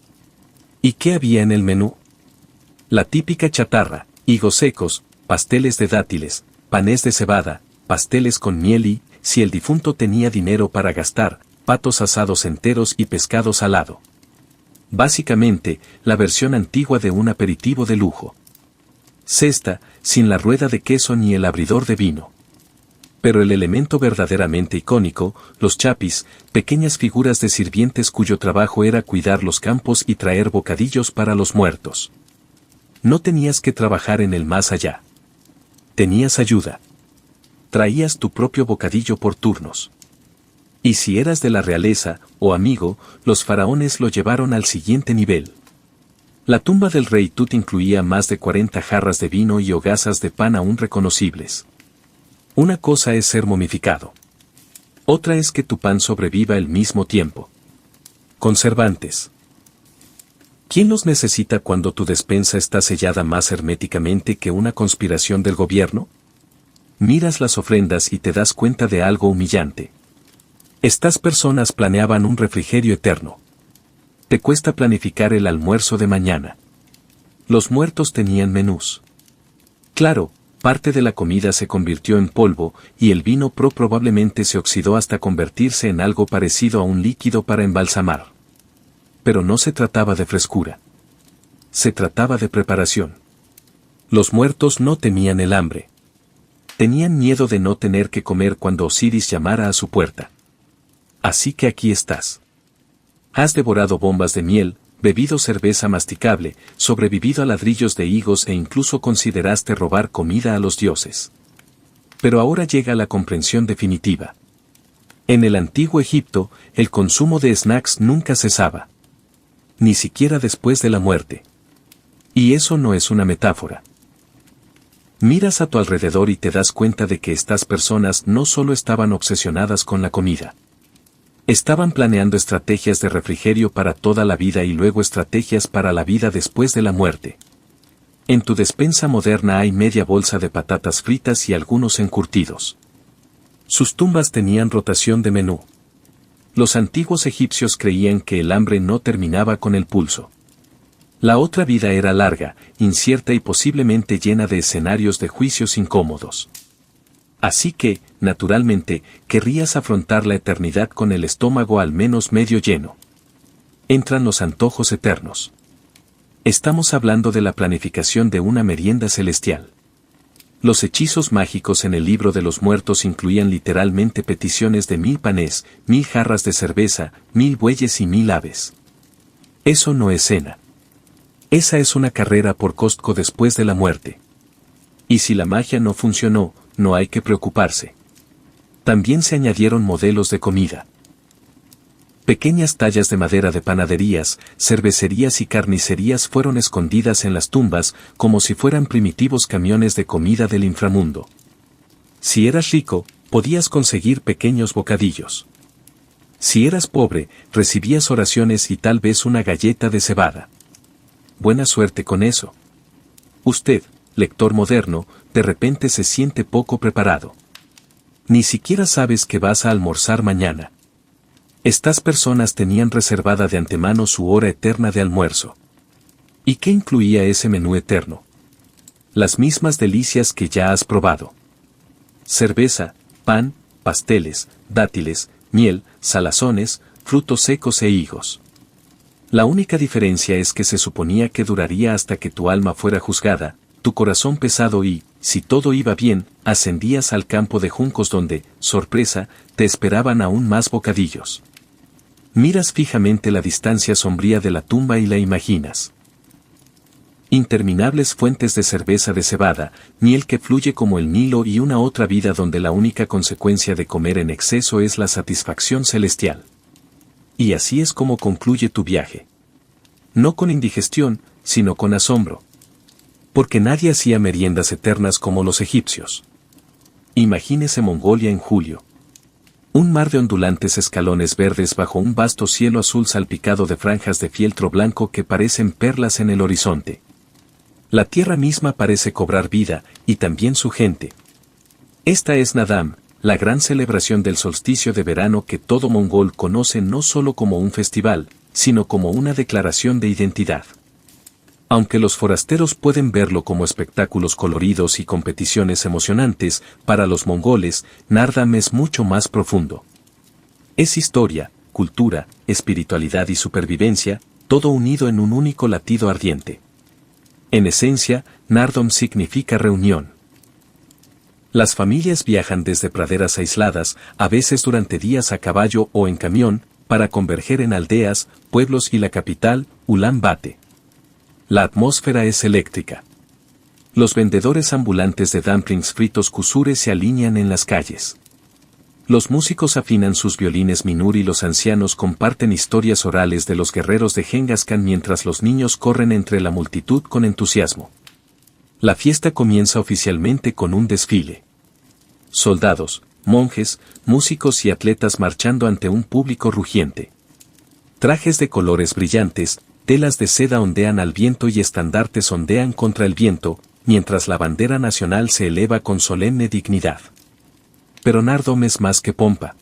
¿Y qué había en el menú? La típica chatarra, higos secos, pasteles de dátiles, panés de cebada, pasteles con miel y, si el difunto tenía dinero para gastar, patos asados enteros y pescado salado. Básicamente, la versión antigua de un aperitivo de lujo. Cesta, sin la rueda de queso ni el abridor de vino. Pero el elemento verdaderamente icónico, los chapis, pequeñas figuras de sirvientes cuyo trabajo era cuidar los campos y traer bocadillos para los muertos. No tenías que trabajar en el más allá. Tenías ayuda. Traías tu propio bocadillo por turnos. Y si eras de la realeza, o amigo, los faraones lo llevaron al siguiente nivel. La tumba del rey Tut incluía más de 40 jarras de vino y hogazas de pan aún reconocibles. Una cosa es ser momificado. Otra es que tu pan sobreviva al mismo tiempo. Conservantes. ¿Quién los necesita cuando tu despensa está sellada más herméticamente que una conspiración del gobierno? Miras las ofrendas y te das cuenta de algo humillante. Estas personas planeaban un refrigerio eterno. Te cuesta planificar el almuerzo de mañana. Los muertos tenían menús. Claro, parte de la comida se convirtió en polvo, y el vino probablemente se oxidó hasta convertirse en algo parecido a un líquido para embalsamar. Pero no se trataba de frescura. Se trataba de preparación. Los muertos no temían el hambre. Tenían miedo de no tener que comer cuando Osiris llamara a su puerta. Así que aquí estás. Has devorado bombas de miel, bebido cerveza masticable, sobrevivido a ladrillos de higos e incluso consideraste robar comida a los dioses. Pero ahora llega la comprensión definitiva. En el antiguo Egipto, el consumo de snacks nunca cesaba. Ni siquiera después de la muerte. Y eso no es una metáfora. Miras a tu alrededor y te das cuenta de que estas personas no solo estaban obsesionadas con la comida. Estaban planeando estrategias de refrigerio para toda la vida y luego estrategias para la vida después de la muerte. En tu despensa moderna hay media bolsa de patatas fritas y algunos encurtidos. Sus tumbas tenían rotación de menú. Los antiguos egipcios creían que el hambre no terminaba con el pulso. La otra vida era larga, incierta y posiblemente llena de escenarios de juicios incómodos. Así que, naturalmente, querrías afrontar la eternidad con el estómago al menos medio lleno. Entran los antojos eternos. Estamos hablando de la planificación de una merienda celestial. Los hechizos mágicos en el libro de los muertos incluían literalmente peticiones de 1000 panes, 1000 jarras de cerveza, 1000 bueyes y 1000 aves. Eso no es cena. Esa es una carrera por Costco después de la muerte. Y si la magia no funcionó, no hay que preocuparse. También se añadieron modelos de comida. Pequeñas tallas de madera de panaderías, cervecerías y carnicerías fueron escondidas en las tumbas como si fueran primitivos camiones de comida del inframundo. Si eras rico, podías conseguir pequeños bocadillos. Si eras pobre, recibías oraciones y tal vez una galleta de cebada. Buena suerte con eso. Usted, lector moderno, de repente se siente poco preparado. Ni siquiera sabes que vas a almorzar mañana. Estas personas tenían reservada de antemano su hora eterna de almuerzo. ¿Y qué incluía ese menú eterno? Las mismas delicias que ya has probado. Cerveza, pan, pasteles, dátiles, miel, salazones, frutos secos e higos. La única diferencia es que se suponía que duraría hasta que tu alma fuera juzgada, tu corazón pesado y, si todo iba bien, ascendías al campo de juncos donde, sorpresa, te esperaban aún más bocadillos. Miras fijamente la distancia sombría de la tumba y la imaginas. Interminables fuentes de cerveza de cebada, miel que fluye como el Nilo y una otra vida donde la única consecuencia de comer en exceso es la satisfacción celestial. Y así es como concluye tu viaje. No con indigestión, sino con asombro. Porque nadie hacía meriendas eternas como los egipcios. Imagínese Mongolia en julio. Un mar de ondulantes escalones verdes bajo un vasto cielo azul salpicado de franjas de fieltro blanco que parecen perlas en el horizonte. La tierra misma parece cobrar vida, y también su gente. Esta es Nadam, la gran celebración del solsticio de verano que todo mongol conoce no solo como un festival, sino como una declaración de identidad. Aunque los forasteros pueden verlo como espectáculos coloridos y competiciones emocionantes, para los mongoles, Nardam es mucho más profundo. Es historia, cultura, espiritualidad y supervivencia, todo unido en un único latido ardiente. En esencia, Nardam significa reunión. Las familias viajan desde praderas aisladas, a veces durante días a caballo o en camión, para converger en aldeas, pueblos y la capital, Ulan Bator. La atmósfera es eléctrica. Los vendedores ambulantes de dumplings fritos kusure se alinean en las calles. Los músicos afinan sus violines minur y los ancianos comparten historias orales de los guerreros de Genghis Khan mientras los niños corren entre la multitud con entusiasmo. La fiesta comienza oficialmente con un desfile. Soldados, monjes, músicos y atletas marchando ante un público rugiente. Trajes de colores brillantes, telas de seda ondean al viento y estandartes ondean contra el viento, mientras la bandera nacional se eleva con solemne dignidad. Pero Nardam es más que pompa.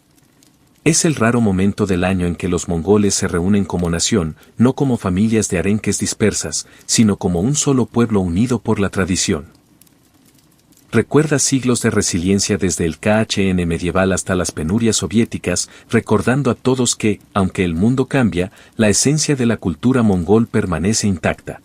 Es el raro momento del año en que los mongoles se reúnen como nación, no como familias de arenques dispersas, sino como un solo pueblo unido por la tradición. Recuerda siglos de resiliencia desde el KHN medieval hasta las penurias soviéticas, recordando a todos que, aunque el mundo cambia, la esencia de la cultura mongol permanece intacta.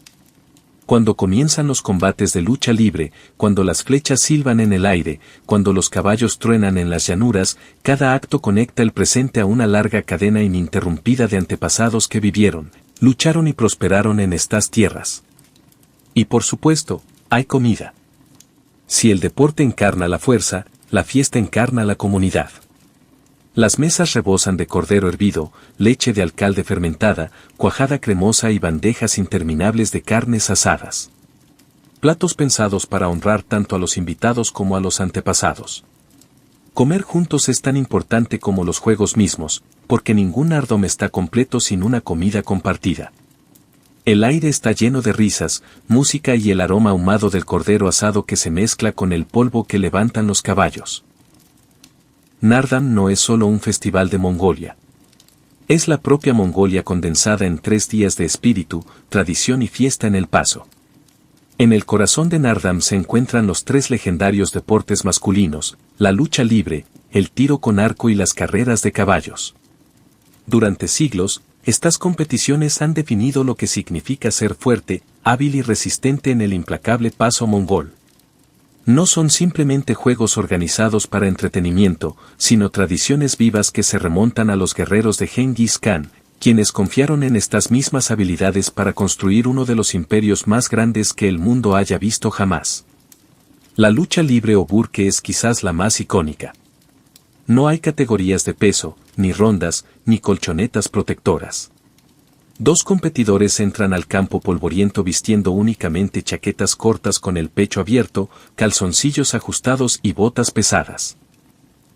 Cuando comienzan los combates de lucha libre, cuando las flechas silban en el aire, cuando los caballos truenan en las llanuras, cada acto conecta el presente a una larga cadena ininterrumpida de antepasados que vivieron, lucharon y prosperaron en estas tierras. Y por supuesto, hay comida. Si el deporte encarna la fuerza, la fiesta encarna la comunidad. Las mesas rebosan de cordero hervido, leche de alcalde fermentada, cuajada cremosa y bandejas interminables de carnes asadas. Platos pensados para honrar tanto a los invitados como a los antepasados. Comer juntos es tan importante como los juegos mismos, porque ningún Nardam está completo sin una comida compartida. El aire está lleno de risas, música y el aroma ahumado del cordero asado que se mezcla con el polvo que levantan los caballos. Nardam no es solo un festival de Mongolia. Es la propia Mongolia condensada en 3 días de espíritu, tradición y fiesta en el paso. En el corazón de Nardam se encuentran los 3 legendarios deportes masculinos, la lucha libre, el tiro con arco y las carreras de caballos. Durante siglos, estas competiciones han definido lo que significa ser fuerte, hábil y resistente en el implacable paso mongol. No son simplemente juegos organizados para entretenimiento, sino tradiciones vivas que se remontan a los guerreros de Genghis Khan, quienes confiaron en estas mismas habilidades para construir uno de los imperios más grandes que el mundo haya visto jamás. La lucha libre o burke es quizás la más icónica. No hay categorías de peso, ni rondas, ni colchonetas protectoras. Dos competidores entran al campo polvoriento vistiendo únicamente chaquetas cortas con el pecho abierto, calzoncillos ajustados y botas pesadas.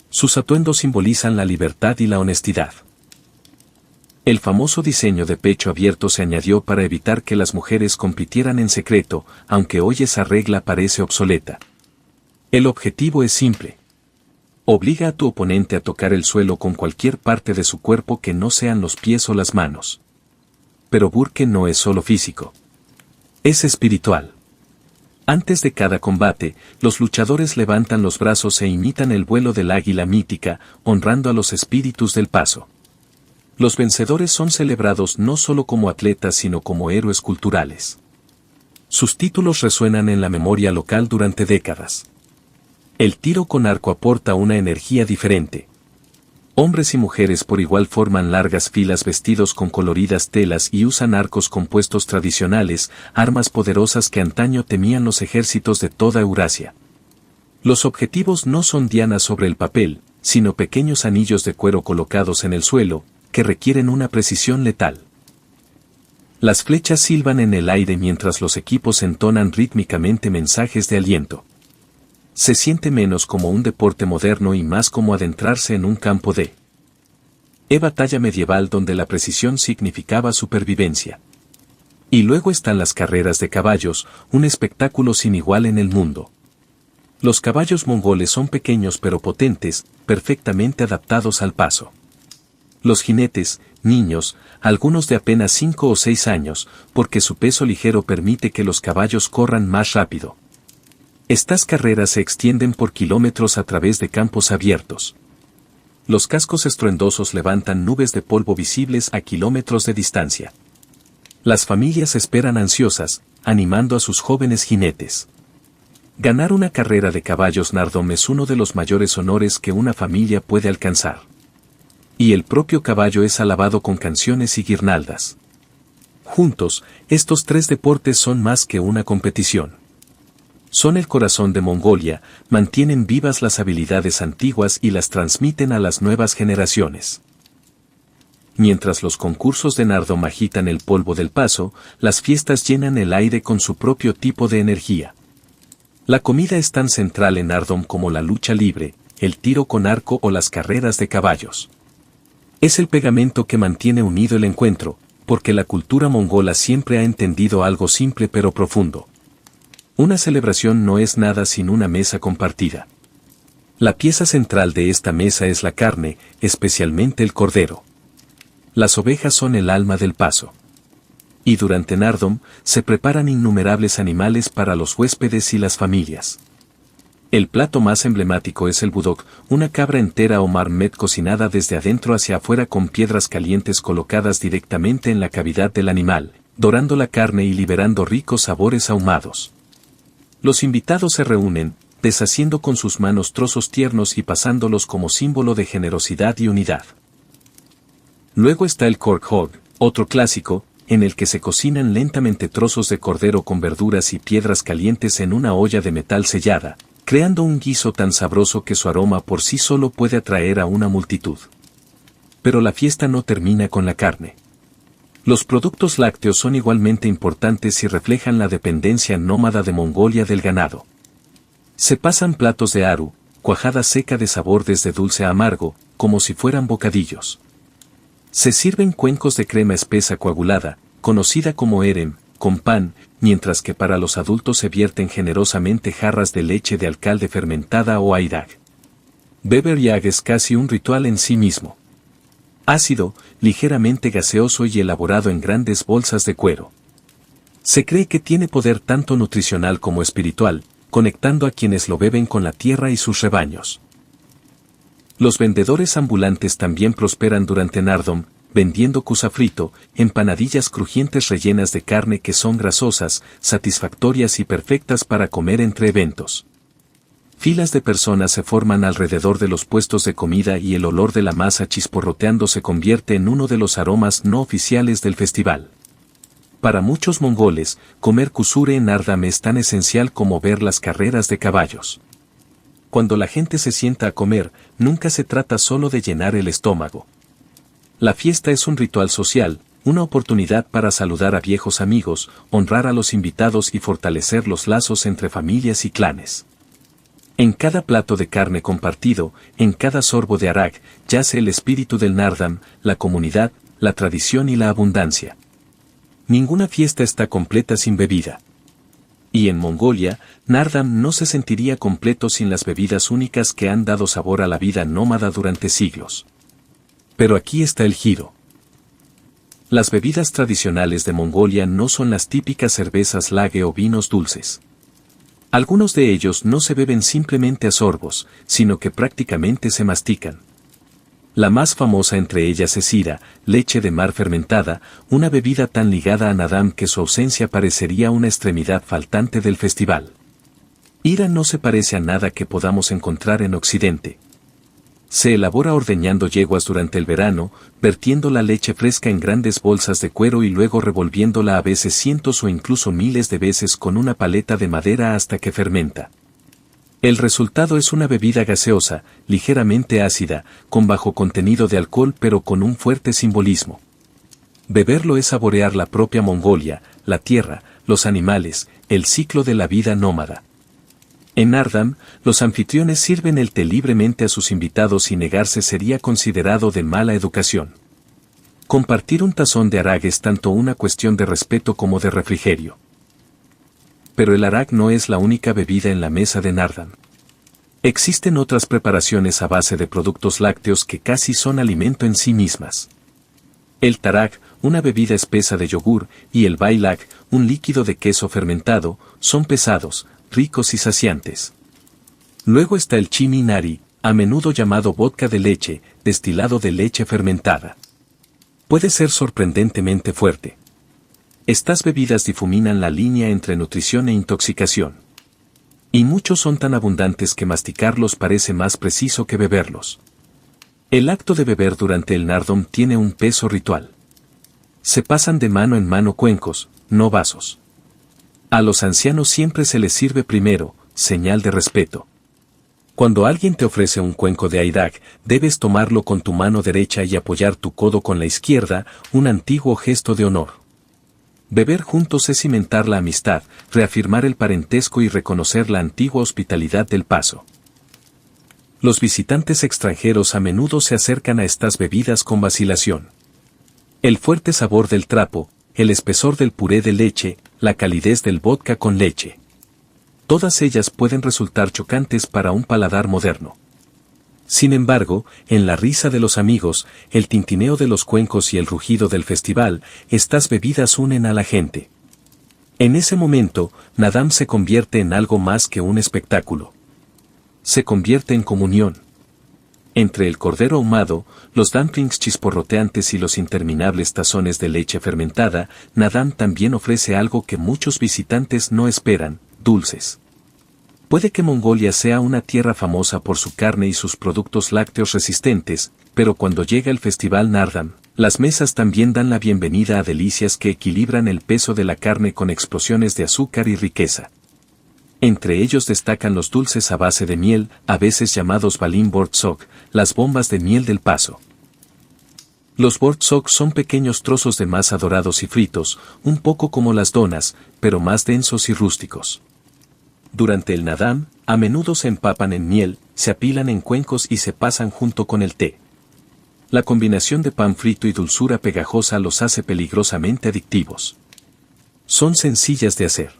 Sus atuendos simbolizan la libertad y la honestidad. El famoso diseño de pecho abierto se añadió para evitar que las mujeres compitieran en secreto, aunque hoy esa regla parece obsoleta. El objetivo es simple. Obliga a tu oponente a tocar el suelo con cualquier parte de su cuerpo que no sean los pies o las manos. Pero burke no es solo físico. Es espiritual. Antes de cada combate, los luchadores levantan los brazos e imitan el vuelo del águila mítica, honrando a los espíritus del paso. Los vencedores son celebrados no solo como atletas sino como héroes culturales. Sus títulos resuenan en la memoria local durante décadas. El tiro con arco aporta una energía diferente. Hombres y mujeres por igual forman largas filas vestidos con coloridas telas y usan arcos compuestos tradicionales, armas poderosas que antaño temían los ejércitos de toda Eurasia. Los objetivos no son dianas sobre el papel, sino pequeños anillos de cuero colocados en el suelo, que requieren una precisión letal. Las flechas silban en el aire mientras los equipos entonan rítmicamente mensajes de aliento. Se siente menos como un deporte moderno y más como adentrarse en un campo de batalla medieval donde la precisión significaba supervivencia. Y luego están las carreras de caballos, un espectáculo sin igual en el mundo. Los caballos mongoles son pequeños pero potentes, perfectamente adaptados al paso. Los jinetes, niños, algunos de apenas 5 o 6 años, porque su peso ligero permite que los caballos corran más rápido. Estas carreras se extienden por kilómetros a través de campos abiertos. Los cascos estruendosos levantan nubes de polvo visibles a kilómetros de distancia. Las familias esperan ansiosas, animando a sus jóvenes jinetes. Ganar una carrera de caballos Nardom es uno de los mayores honores que una familia puede alcanzar. Y el propio caballo es alabado con canciones y guirnaldas. Juntos, estos tres deportes son más que una competición. Son el corazón de Mongolia, mantienen vivas las habilidades antiguas y las transmiten a las nuevas generaciones. Mientras los concursos de Nardom agitan el polvo del paso, las fiestas llenan el aire con su propio tipo de energía. La comida es tan central en Nardom como la lucha libre, el tiro con arco o las carreras de caballos. Es el pegamento que mantiene unido el encuentro, porque la cultura mongola siempre ha entendido algo simple pero profundo. Una celebración no es nada sin una mesa compartida. La pieza central de esta mesa es la carne, especialmente el cordero. Las ovejas son el alma del paso. Y durante Nardom, se preparan innumerables animales para los huéspedes y las familias. El plato más emblemático es el budok, una cabra entera o marmet cocinada desde adentro hacia afuera con piedras calientes colocadas directamente en la cavidad del animal, dorando la carne y liberando ricos sabores ahumados. Los invitados se reúnen, deshaciendo con sus manos trozos tiernos y pasándolos como símbolo de generosidad y unidad. Luego está el cork hog, otro clásico, en el que se cocinan lentamente trozos de cordero con verduras y piedras calientes en una olla de metal sellada, creando un guiso tan sabroso que su aroma por sí solo puede atraer a una multitud. Pero la fiesta no termina con la carne. Los productos lácteos son igualmente importantes y reflejan la dependencia nómada de Mongolia del ganado. Se pasan platos de aru, cuajada seca de sabor desde dulce a amargo, como si fueran bocadillos. Se sirven cuencos de crema espesa coagulada, conocida como erem, con pan, mientras que para los adultos se vierten generosamente jarras de leche de alcalde fermentada o airag. Beber yag es casi un ritual en sí mismo. Ácido, ligeramente gaseoso y elaborado en grandes bolsas de cuero. Se cree que tiene poder tanto nutricional como espiritual, conectando a quienes lo beben con la tierra y sus rebaños. Los vendedores ambulantes también prosperan durante Nardom, vendiendo kusafrito, empanadillas crujientes rellenas de carne que son grasosas, satisfactorias y perfectas para comer entre eventos. Filas de personas se forman alrededor de los puestos de comida y el olor de la masa chisporroteando se convierte en uno de los aromas no oficiales del festival. Para muchos mongoles, comer kusure en Nardam es tan esencial como ver las carreras de caballos. Cuando la gente se sienta a comer, nunca se trata solo de llenar el estómago. La fiesta es un ritual social, una oportunidad para saludar a viejos amigos, honrar a los invitados y fortalecer los lazos entre familias y clanes. En cada plato de carne compartido, en cada sorbo de arak, yace el espíritu del Nardam, la comunidad, la tradición y la abundancia. Ninguna fiesta está completa sin bebida. Y en Mongolia, Nardam no se sentiría completo sin las bebidas únicas que han dado sabor a la vida nómada durante siglos. Pero aquí está el giro. Las bebidas tradicionales de Mongolia no son las típicas cervezas lager o vinos dulces. Algunos de ellos no se beben simplemente a sorbos, sino que prácticamente se mastican. La más famosa entre ellas es Ira, leche de mar fermentada, una bebida tan ligada a Nardam que su ausencia parecería una extremidad faltante del festival. Ira no se parece a nada que podamos encontrar en Occidente. Se elabora ordeñando yeguas durante el verano, vertiendo la leche fresca en grandes bolsas de cuero y luego revolviéndola a veces cientos o incluso miles de veces con una paleta de madera hasta que fermenta. El resultado es una bebida gaseosa, ligeramente ácida, con bajo contenido de alcohol pero con un fuerte simbolismo. Beberlo es saborear la propia Mongolia, la tierra, los animales, el ciclo de la vida nómada. En Nardam, los anfitriones sirven el té libremente a sus invitados y negarse sería considerado de mala educación. Compartir un tazón de arak es tanto una cuestión de respeto como de refrigerio. Pero el arak no es la única bebida en la mesa de Nardam. Existen otras preparaciones a base de productos lácteos que casi son alimento en sí mismas. El tarak, una bebida espesa de yogur, y el bailak, un líquido de queso fermentado, son pesados, ricos y saciantes. Luego está el chimi nari, a menudo llamado vodka de leche, destilado de leche fermentada. Puede ser sorprendentemente fuerte. Estas bebidas difuminan la línea entre nutrición e intoxicación. Y muchos son tan abundantes que masticarlos parece más preciso que beberlos. El acto de beber durante el Nardam tiene un peso ritual. Se pasan de mano en mano cuencos, no vasos. A los ancianos siempre se les sirve primero, señal de respeto. Cuando alguien te ofrece un cuenco de aidak, debes tomarlo con tu mano derecha y apoyar tu codo con la izquierda, un antiguo gesto de honor. Beber juntos es cimentar la amistad, reafirmar el parentesco y reconocer la antigua hospitalidad del paso. Los visitantes extranjeros a menudo se acercan a estas bebidas con vacilación. El fuerte sabor del trapo, el espesor del puré de leche, la calidez del vodka con leche. Todas ellas pueden resultar chocantes para un paladar moderno. Sin embargo, en la risa de los amigos, el tintineo de los cuencos y el rugido del festival, estas bebidas unen a la gente. En ese momento, Nardam se convierte en algo más que un espectáculo. Se convierte en comunión. Entre el cordero ahumado, los dumplings chisporroteantes y los interminables tazones de leche fermentada, Nardam también ofrece algo que muchos visitantes no esperan, dulces. Puede que Mongolia sea una tierra famosa por su carne y sus productos lácteos resistentes, pero cuando llega el festival Nardam, las mesas también dan la bienvenida a delicias que equilibran el peso de la carne con explosiones de azúcar y riqueza. Entre ellos destacan los dulces a base de miel, a veces llamados balim bortsok, las bombas de miel del paso. Los bortsok son pequeños trozos de masa dorados y fritos, un poco como las donas, pero más densos y rústicos. Durante el Nardam, a menudo se empapan en miel, se apilan en cuencos y se pasan junto con el té. La combinación de pan frito y dulzura pegajosa los hace peligrosamente adictivos. Son sencillas de hacer.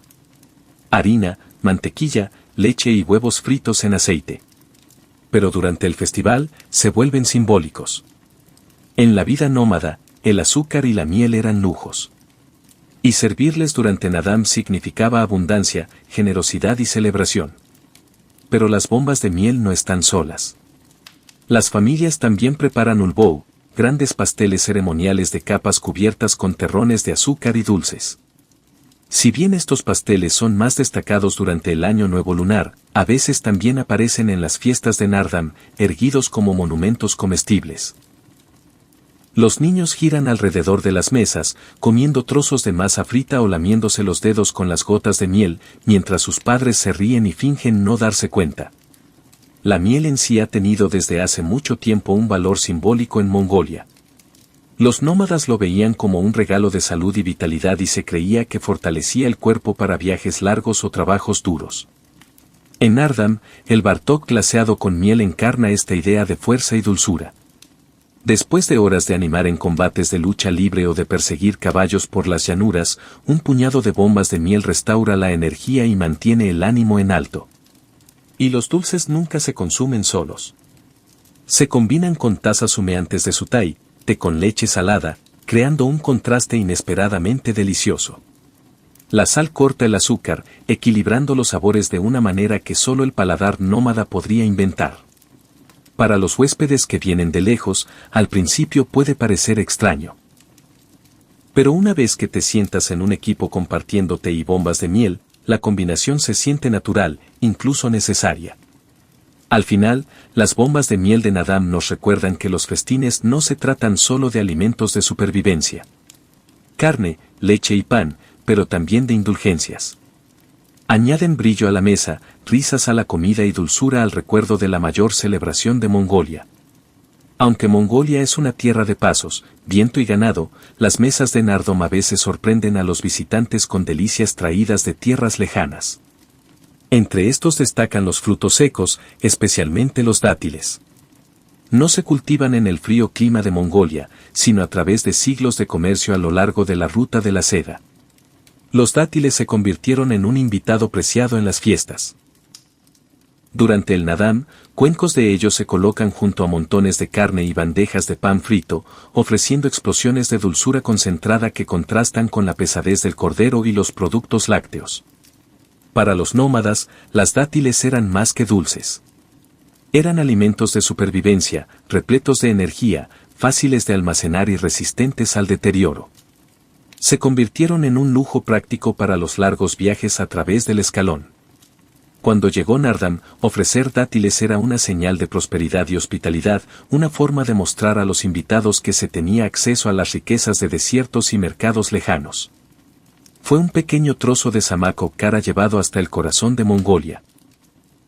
Harina, mantequilla, leche y huevos fritos en aceite. Pero durante el festival, se vuelven simbólicos. En la vida nómada, el azúcar y la miel eran lujos. Y servirles durante Nardam significaba abundancia, generosidad y celebración. Pero las bombas de miel no están solas. Las familias también preparan ulbou, grandes pasteles ceremoniales de capas cubiertas con terrones de azúcar y dulces. Si bien estos pasteles son más destacados durante el Año Nuevo Lunar, a veces también aparecen en las fiestas de Nárdam, erguidos como monumentos comestibles. Los niños giran alrededor de las mesas, comiendo trozos de masa frita o lamiéndose los dedos con las gotas de miel, mientras sus padres se ríen y fingen no darse cuenta. La miel en sí ha tenido desde hace mucho tiempo un valor simbólico en Mongolia. Los nómadas lo veían como un regalo de salud y vitalidad y se creía que fortalecía el cuerpo para viajes largos o trabajos duros. En Nárdam, el Bartok glaseado con miel encarna esta idea de fuerza y dulzura. Después de horas de animar en combates de lucha libre o de perseguir caballos por las llanuras, un puñado de bombas de miel restaura la energía y mantiene el ánimo en alto. Y los dulces nunca se consumen solos. Se combinan con tazas humeantes de sutay, té con leche salada, creando un contraste inesperadamente delicioso. La sal corta el azúcar, equilibrando los sabores de una manera que solo el paladar nómada podría inventar. Para los huéspedes que vienen de lejos, al principio puede parecer extraño. Pero una vez que te sientas en un equipo compartiendo té y bombas de miel, la combinación se siente natural, incluso necesaria. Al final, las bombas de miel de Nárdam nos recuerdan que los festines no se tratan solo de alimentos de supervivencia. Carne, leche y pan, pero también de indulgencias. Añaden brillo a la mesa, risas a la comida y dulzura al recuerdo de la mayor celebración de Mongolia. Aunque Mongolia es una tierra de pasos, viento y ganado, las mesas de Nárdam a veces sorprenden a los visitantes con delicias traídas de tierras lejanas. Entre estos destacan los frutos secos, especialmente los dátiles. No se cultivan en el frío clima de Mongolia, sino a través de siglos de comercio a lo largo de la ruta de la seda. Los dátiles se convirtieron en un invitado preciado en las fiestas. Durante el Nárdam, cuencos de ellos se colocan junto a montones de carne y bandejas de pan frito, ofreciendo explosiones de dulzura concentrada que contrastan con la pesadez del cordero y los productos lácteos. Para los nómadas, las dátiles eran más que dulces. Eran alimentos de supervivencia, repletos de energía, fáciles de almacenar y resistentes al deterioro. Se convirtieron en un lujo práctico para los largos viajes a través del escalón. Cuando llegó Nárdam, ofrecer dátiles era una señal de prosperidad y hospitalidad, una forma de mostrar a los invitados que se tenía acceso a las riquezas de desiertos y mercados lejanos. Fue un pequeño trozo de Samakho Kara llevado hasta el corazón de Mongolia.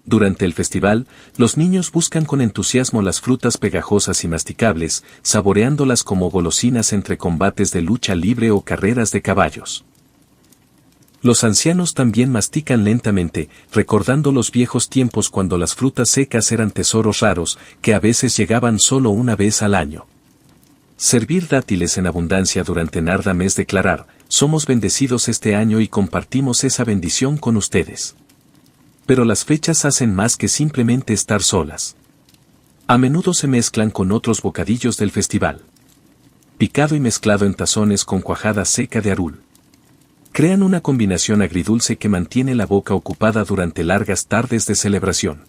Durante el festival, los niños buscan con entusiasmo las frutas pegajosas y masticables, saboreándolas como golosinas entre combates de lucha libre o carreras de caballos. Los ancianos también mastican lentamente, recordando los viejos tiempos cuando las frutas secas eran tesoros raros, que a veces llegaban solo una vez al año. Servir dátiles en abundancia durante Nárdam es declarar, somos bendecidos este año y compartimos esa bendición con ustedes. Pero las fechas hacen más que simplemente estar solas. A menudo se mezclan con otros bocadillos del festival. Picado y mezclado en tazones con cuajada seca de arul. Crean una combinación agridulce que mantiene la boca ocupada durante largas tardes de celebración.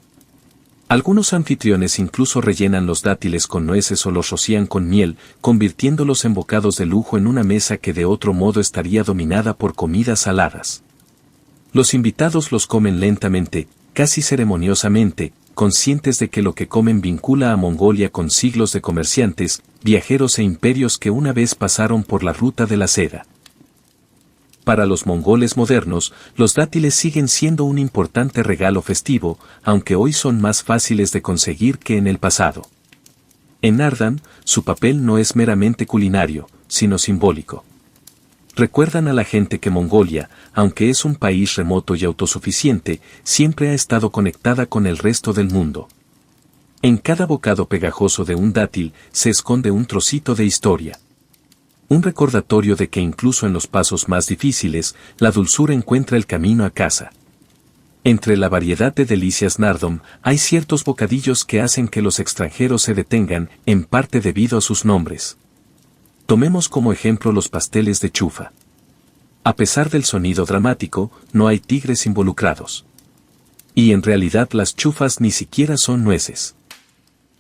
Algunos anfitriones incluso rellenan los dátiles con nueces o los rocían con miel, convirtiéndolos en bocados de lujo en una mesa que de otro modo estaría dominada por comidas saladas. Los invitados los comen lentamente, casi ceremoniosamente, conscientes de que lo que comen vincula a Mongolia con siglos de comerciantes, viajeros e imperios que una vez pasaron por la ruta de la seda. Para los mongoles modernos, los dátiles siguen siendo un importante regalo festivo, aunque hoy son más fáciles de conseguir que en el pasado. En Nárdam, su papel no es meramente culinario, sino simbólico. Recuerdan a la gente que Mongolia, aunque es un país remoto y autosuficiente, siempre ha estado conectada con el resto del mundo. En cada bocado pegajoso de un dátil se esconde un trocito de historia. Un recordatorio de que incluso en los pasos más difíciles, la dulzura encuentra el camino a casa. Entre la variedad de delicias Nárdam, hay ciertos bocadillos que hacen que los extranjeros se detengan, en parte debido a sus nombres. Tomemos como ejemplo los pasteles de chufa. A pesar del sonido dramático, no hay tigres involucrados. Y en realidad las chufas ni siquiera son nueces.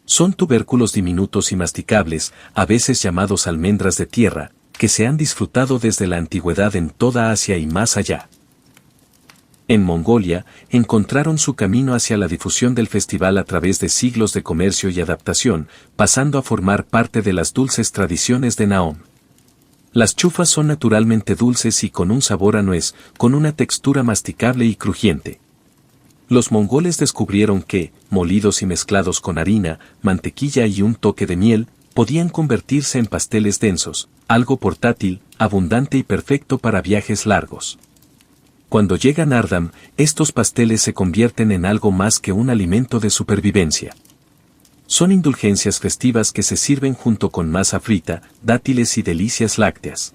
Son tubérculos diminutos y masticables, a veces llamados almendras de tierra, que se han disfrutado desde la antigüedad en toda Asia y más allá. En Mongolia, encontraron su camino hacia la difusión del festival a través de siglos de comercio y adaptación, pasando a formar parte de las dulces tradiciones de Naom. Las chufas son naturalmente dulces y con un sabor a nuez, con una textura masticable y crujiente. Los mongoles descubrieron que, molidos y mezclados con harina, mantequilla y un toque de miel, podían convertirse en pasteles densos, algo portátil, abundante y perfecto para viajes largos. Cuando llega Nardam, estos pasteles se convierten en algo más que un alimento de supervivencia. Son indulgencias festivas que se sirven junto con masa frita, dátiles y delicias lácteas.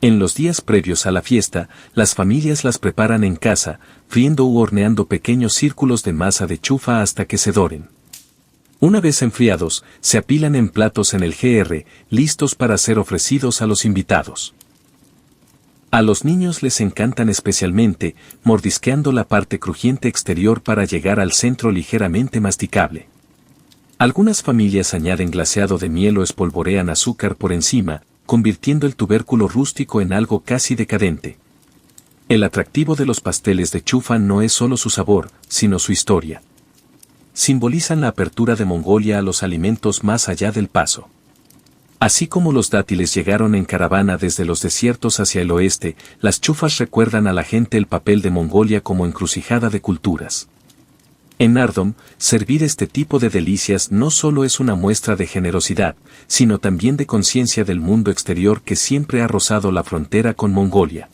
En los días previos a la fiesta, las familias las preparan en casa, friendo u horneando pequeños círculos de masa de chufa hasta que se doren. Una vez enfriados, se apilan en platos en el GR, listos para ser ofrecidos a los invitados. A los niños les encantan especialmente, mordisqueando la parte crujiente exterior para llegar al centro ligeramente masticable. Algunas familias añaden glaseado de miel o espolvorean azúcar por encima, convirtiendo el tubérculo rústico en algo casi decadente. El atractivo de los pasteles de chufa no es solo su sabor, sino su historia. Simbolizan la apertura de Mongolia a los alimentos más allá del paso. Así como los dátiles llegaron en caravana desde los desiertos hacia el oeste, las chufas recuerdan a la gente el papel de Mongolia como encrucijada de culturas. En Nardom, servir este tipo de delicias no solo es una muestra de generosidad, sino también de conciencia del mundo exterior que siempre ha rozado la frontera con Mongolia.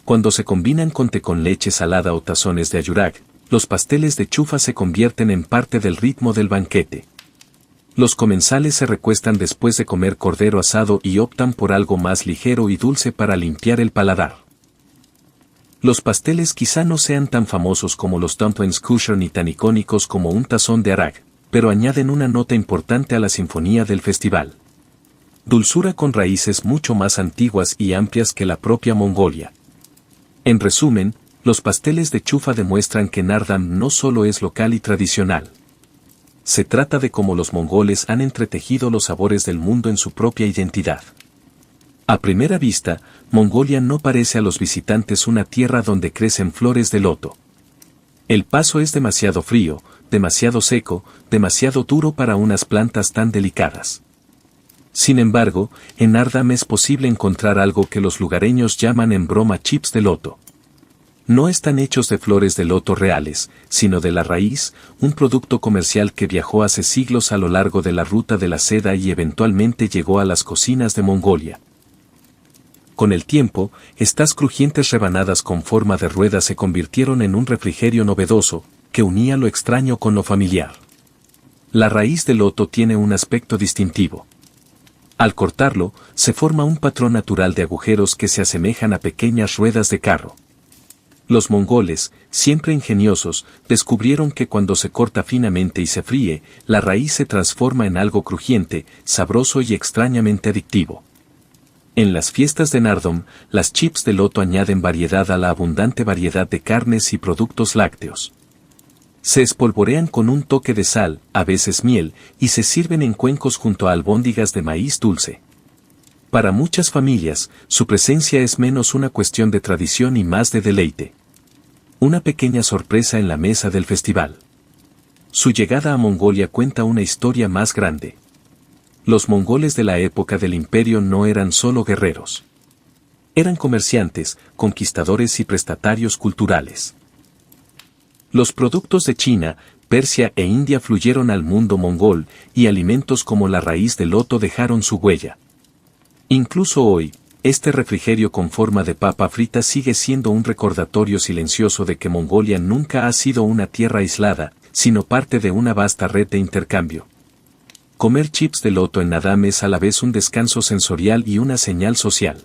Cuando se combinan con té con leche salada o tazones de ayurak, los pasteles de chufa se convierten en parte del ritmo del banquete. Los comensales se recuestan después de comer cordero asado y optan por algo más ligero y dulce para limpiar el paladar. Los pasteles quizá no sean tan famosos como los dumplings kosher ni tan icónicos como un tazón de arak, pero añaden una nota importante a la sinfonía del festival. Dulzura con raíces mucho más antiguas y amplias que la propia Mongolia. En resumen, los pasteles de chufa demuestran que Nardam no solo es local y tradicional. Se trata de cómo los mongoles han entretejido los sabores del mundo en su propia identidad. A primera vista, Mongolia no parece a los visitantes una tierra donde crecen flores de loto. El paso es demasiado frío, demasiado seco, demasiado duro para unas plantas tan delicadas. Sin embargo, en Nardam es posible encontrar algo que los lugareños llaman en broma chips de loto. No están hechos de flores de loto reales, sino de la raíz, un producto comercial que viajó hace siglos a lo largo de la ruta de la seda y eventualmente llegó a las cocinas de Mongolia. Con el tiempo, estas crujientes rebanadas con forma de rueda se convirtieron en un refrigerio novedoso, que unía lo extraño con lo familiar. La raíz del loto tiene un aspecto distintivo. Al cortarlo, se forma un patrón natural de agujeros que se asemejan a pequeñas ruedas de carro. Los mongoles, siempre ingeniosos, descubrieron que cuando se corta finamente y se fríe, la raíz se transforma en algo crujiente, sabroso y extrañamente adictivo. En las fiestas de Nardom, las chips de loto añaden variedad a la abundante variedad de carnes y productos lácteos. Se espolvorean con un toque de sal, a veces miel, y se sirven en cuencos junto a albóndigas de maíz dulce. Para muchas familias, su presencia es menos una cuestión de tradición y más de deleite. Una pequeña sorpresa en la mesa del festival. Su llegada a Mongolia cuenta una historia más grande. Los mongoles de la época del imperio no eran solo guerreros. Eran comerciantes, conquistadores y prestatarios culturales. Los productos de China, Persia e India fluyeron al mundo mongol, y alimentos como la raíz del loto dejaron su huella. Incluso hoy, este refrigerio con forma de papa frita sigue siendo un recordatorio silencioso de que Mongolia nunca ha sido una tierra aislada, sino parte de una vasta red de intercambio. Comer chips de loto en Nardam es a la vez un descanso sensorial y una señal social.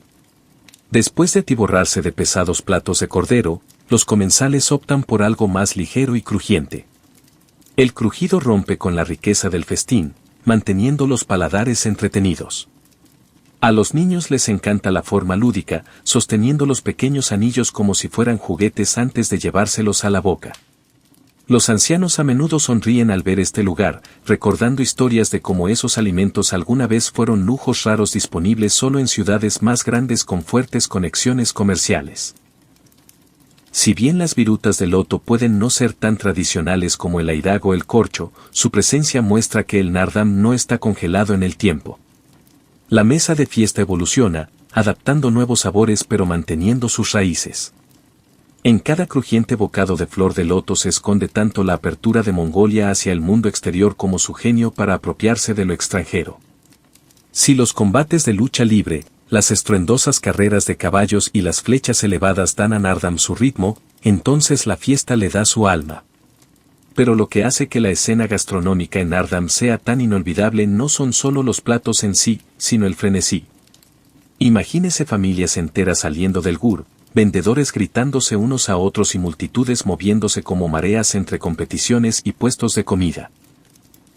Después de atiborrarse de pesados platos de cordero, los comensales optan por algo más ligero y crujiente. El crujido rompe con la riqueza del festín, manteniendo los paladares entretenidos. A los niños les encanta la forma lúdica, sosteniendo los pequeños anillos como si fueran juguetes antes de llevárselos a la boca. Los ancianos a menudo sonríen al ver este lugar, recordando historias de cómo esos alimentos alguna vez fueron lujos raros disponibles solo en ciudades más grandes con fuertes conexiones comerciales. Si bien las virutas de loto pueden no ser tan tradicionales como el aidag o el corcho, su presencia muestra que el nardam no está congelado en el tiempo. La mesa de fiesta evoluciona, adaptando nuevos sabores pero manteniendo sus raíces. En cada crujiente bocado de flor de loto se esconde tanto la apertura de Mongolia hacia el mundo exterior como su genio para apropiarse de lo extranjero. Si los combates de lucha libre, las estruendosas carreras de caballos y las flechas elevadas dan a Nardam su ritmo, entonces la fiesta le da su alma. Pero lo que hace que la escena gastronómica en Nardam sea tan inolvidable no son solo los platos en sí, sino el frenesí. Imagínese familias enteras saliendo del gur, vendedores gritándose unos a otros y multitudes moviéndose como mareas entre competiciones y puestos de comida.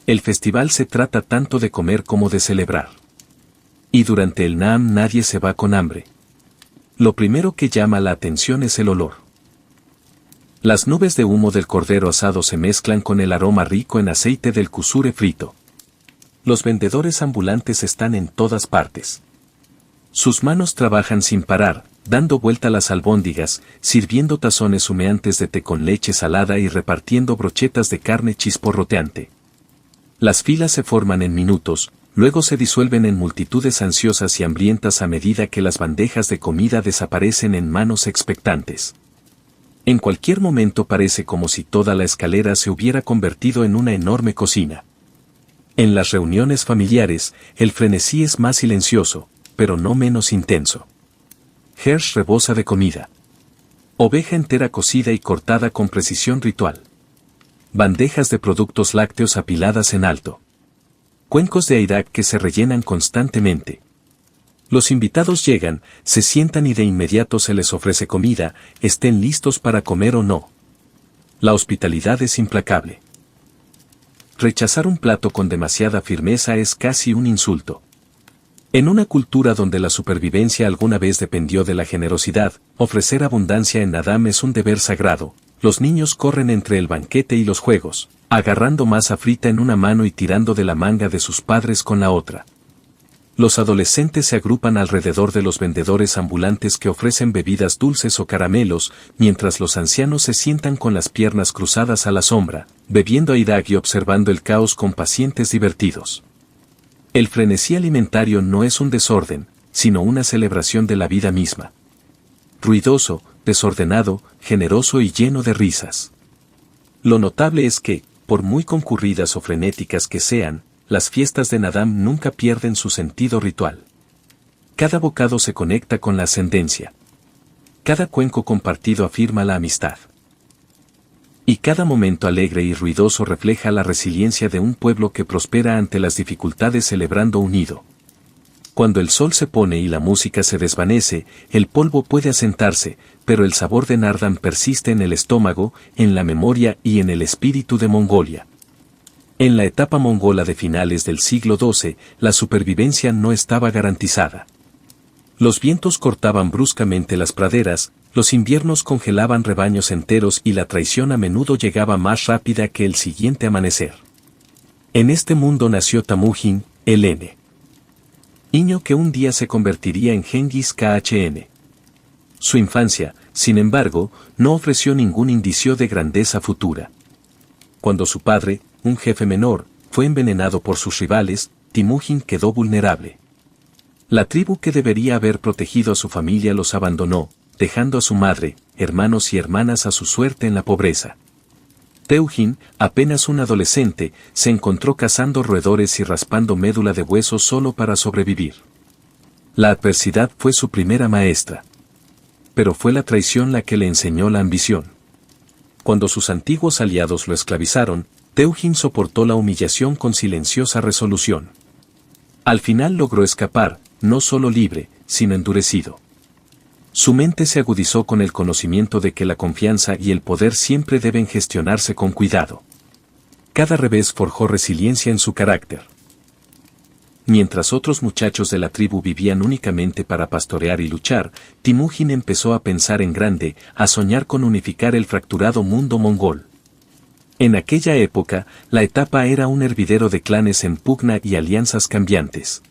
El festival se trata tanto de comer como de celebrar. Y durante el Naam nadie se va con hambre. Lo primero que llama la atención es el olor. Las nubes de humo del cordero asado se mezclan con el aroma rico en aceite del kusure frito. Los vendedores ambulantes están en todas partes. Sus manos trabajan sin parar, dando vuelta a las albóndigas, sirviendo tazones humeantes de té con leche salada y repartiendo brochetas de carne chisporroteante. Las filas se forman en minutos, luego se disuelven en multitudes ansiosas y hambrientas a medida que las bandejas de comida desaparecen en manos expectantes. En cualquier momento parece como si toda la escalera se hubiera convertido en una enorme cocina. En las reuniones familiares, el frenesí es más silencioso, pero no menos intenso. Hersh rebosa de comida. Oveja entera cocida y cortada con precisión ritual. Bandejas de productos lácteos apiladas en alto. Cuencos de aidag que se rellenan constantemente. Los invitados llegan, se sientan y de inmediato se les ofrece comida, estén listos para comer o no. La hospitalidad es implacable. Rechazar un plato con demasiada firmeza es casi un insulto. En una cultura donde la supervivencia alguna vez dependió de la generosidad, ofrecer abundancia en Naadam es un deber sagrado. Los niños corren entre el banquete y los juegos, agarrando masa frita en una mano y tirando de la manga de sus padres con la otra. Los adolescentes se agrupan alrededor de los vendedores ambulantes que ofrecen bebidas dulces o caramelos, mientras los ancianos se sientan con las piernas cruzadas a la sombra, bebiendo aidag y observando el caos con pacientes divertidos. El frenesí alimentario no es un desorden, sino una celebración de la vida misma. Ruidoso, desordenado, generoso y lleno de risas. Lo notable es que, por muy concurridas o frenéticas que sean, las fiestas de Naadam nunca pierden su sentido ritual. Cada bocado se conecta con la ascendencia. Cada cuenco compartido afirma la amistad. Y cada momento alegre y ruidoso refleja la resiliencia de un pueblo que prospera ante las dificultades celebrando unido. Cuando el sol se pone y la música se desvanece, el polvo puede asentarse, pero el sabor de Naardam persiste en el estómago, en la memoria y en el espíritu de Mongolia. En la etapa mongola de finales del siglo XII, la supervivencia no estaba garantizada. Los vientos cortaban bruscamente las praderas, los inviernos congelaban rebaños enteros y la traición a menudo llegaba más rápida que el siguiente amanecer. En este mundo nació Temujin, el niño que un día se convertiría en Genghis Khan. Su infancia, sin embargo, no ofreció ningún indicio de grandeza futura. Cuando su padre, un jefe menor, fue envenenado por sus rivales, Temujin quedó vulnerable. La tribu que debería haber protegido a su familia los abandonó, dejando a su madre, hermanos y hermanas a su suerte en la pobreza. Temujin, apenas un adolescente, se encontró cazando roedores y raspando médula de hueso solo para sobrevivir. La adversidad fue su primera maestra. Pero fue la traición la que le enseñó la ambición. Cuando sus antiguos aliados lo esclavizaron, Temujin soportó la humillación con silenciosa resolución. Al final logró escapar, no solo libre, sino endurecido. Su mente se agudizó con el conocimiento de que la confianza y el poder siempre deben gestionarse con cuidado. Cada revés forjó resiliencia en su carácter. Mientras otros muchachos de la tribu vivían únicamente para pastorear y luchar, Temujin empezó a pensar en grande, a soñar con unificar el fracturado mundo mongol. En aquella época, la etapa era un hervidero de clanes en pugna y alianzas cambiantes.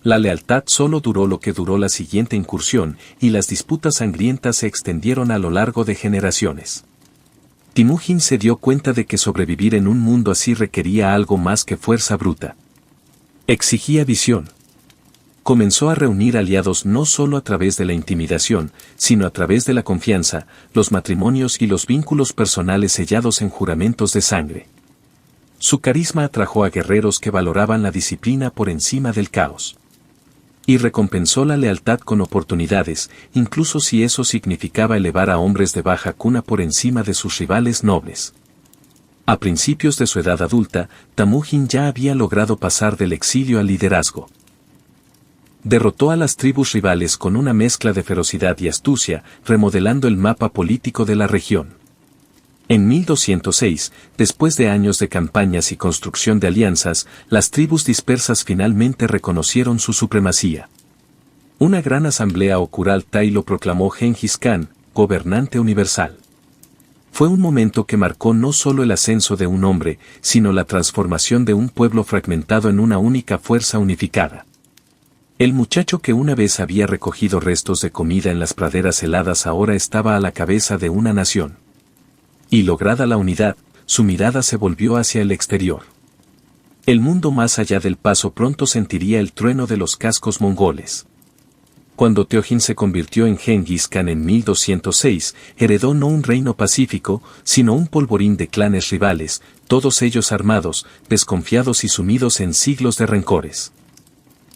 La lealtad solo duró lo que duró la siguiente incursión, y las disputas sangrientas se extendieron a lo largo de generaciones. Temujin se dio cuenta de que sobrevivir en un mundo así requería algo más que fuerza bruta. Exigía visión. Comenzó a reunir aliados no solo a través de la intimidación, sino a través de la confianza, los matrimonios y los vínculos personales sellados en juramentos de sangre. Su carisma atrajo a guerreros que valoraban la disciplina por encima del caos. Y recompensó la lealtad con oportunidades, incluso si eso significaba elevar a hombres de baja cuna por encima de sus rivales nobles. A principios de su edad adulta, Temujin ya había logrado pasar del exilio al liderazgo. Derrotó a las tribus rivales con una mezcla de ferocidad y astucia, remodelando el mapa político de la región. En 1206, después de años de campañas y construcción de alianzas, las tribus dispersas finalmente reconocieron su supremacía. Una gran asamblea o Kurultai lo proclamó Genghis Khan, gobernante universal. Fue un momento que marcó no solo el ascenso de un hombre, sino la transformación de un pueblo fragmentado en una única fuerza unificada. El muchacho que una vez había recogido restos de comida en las praderas heladas ahora estaba a la cabeza de una nación. Y lograda la unidad, su mirada se volvió hacia el exterior. El mundo más allá del paso pronto sentiría el trueno de los cascos mongoles. Cuando Teojin se convirtió en Genghis Khan en 1206, heredó no un reino pacífico, sino un polvorín de clanes rivales, todos ellos armados, desconfiados y sumidos en siglos de rencores.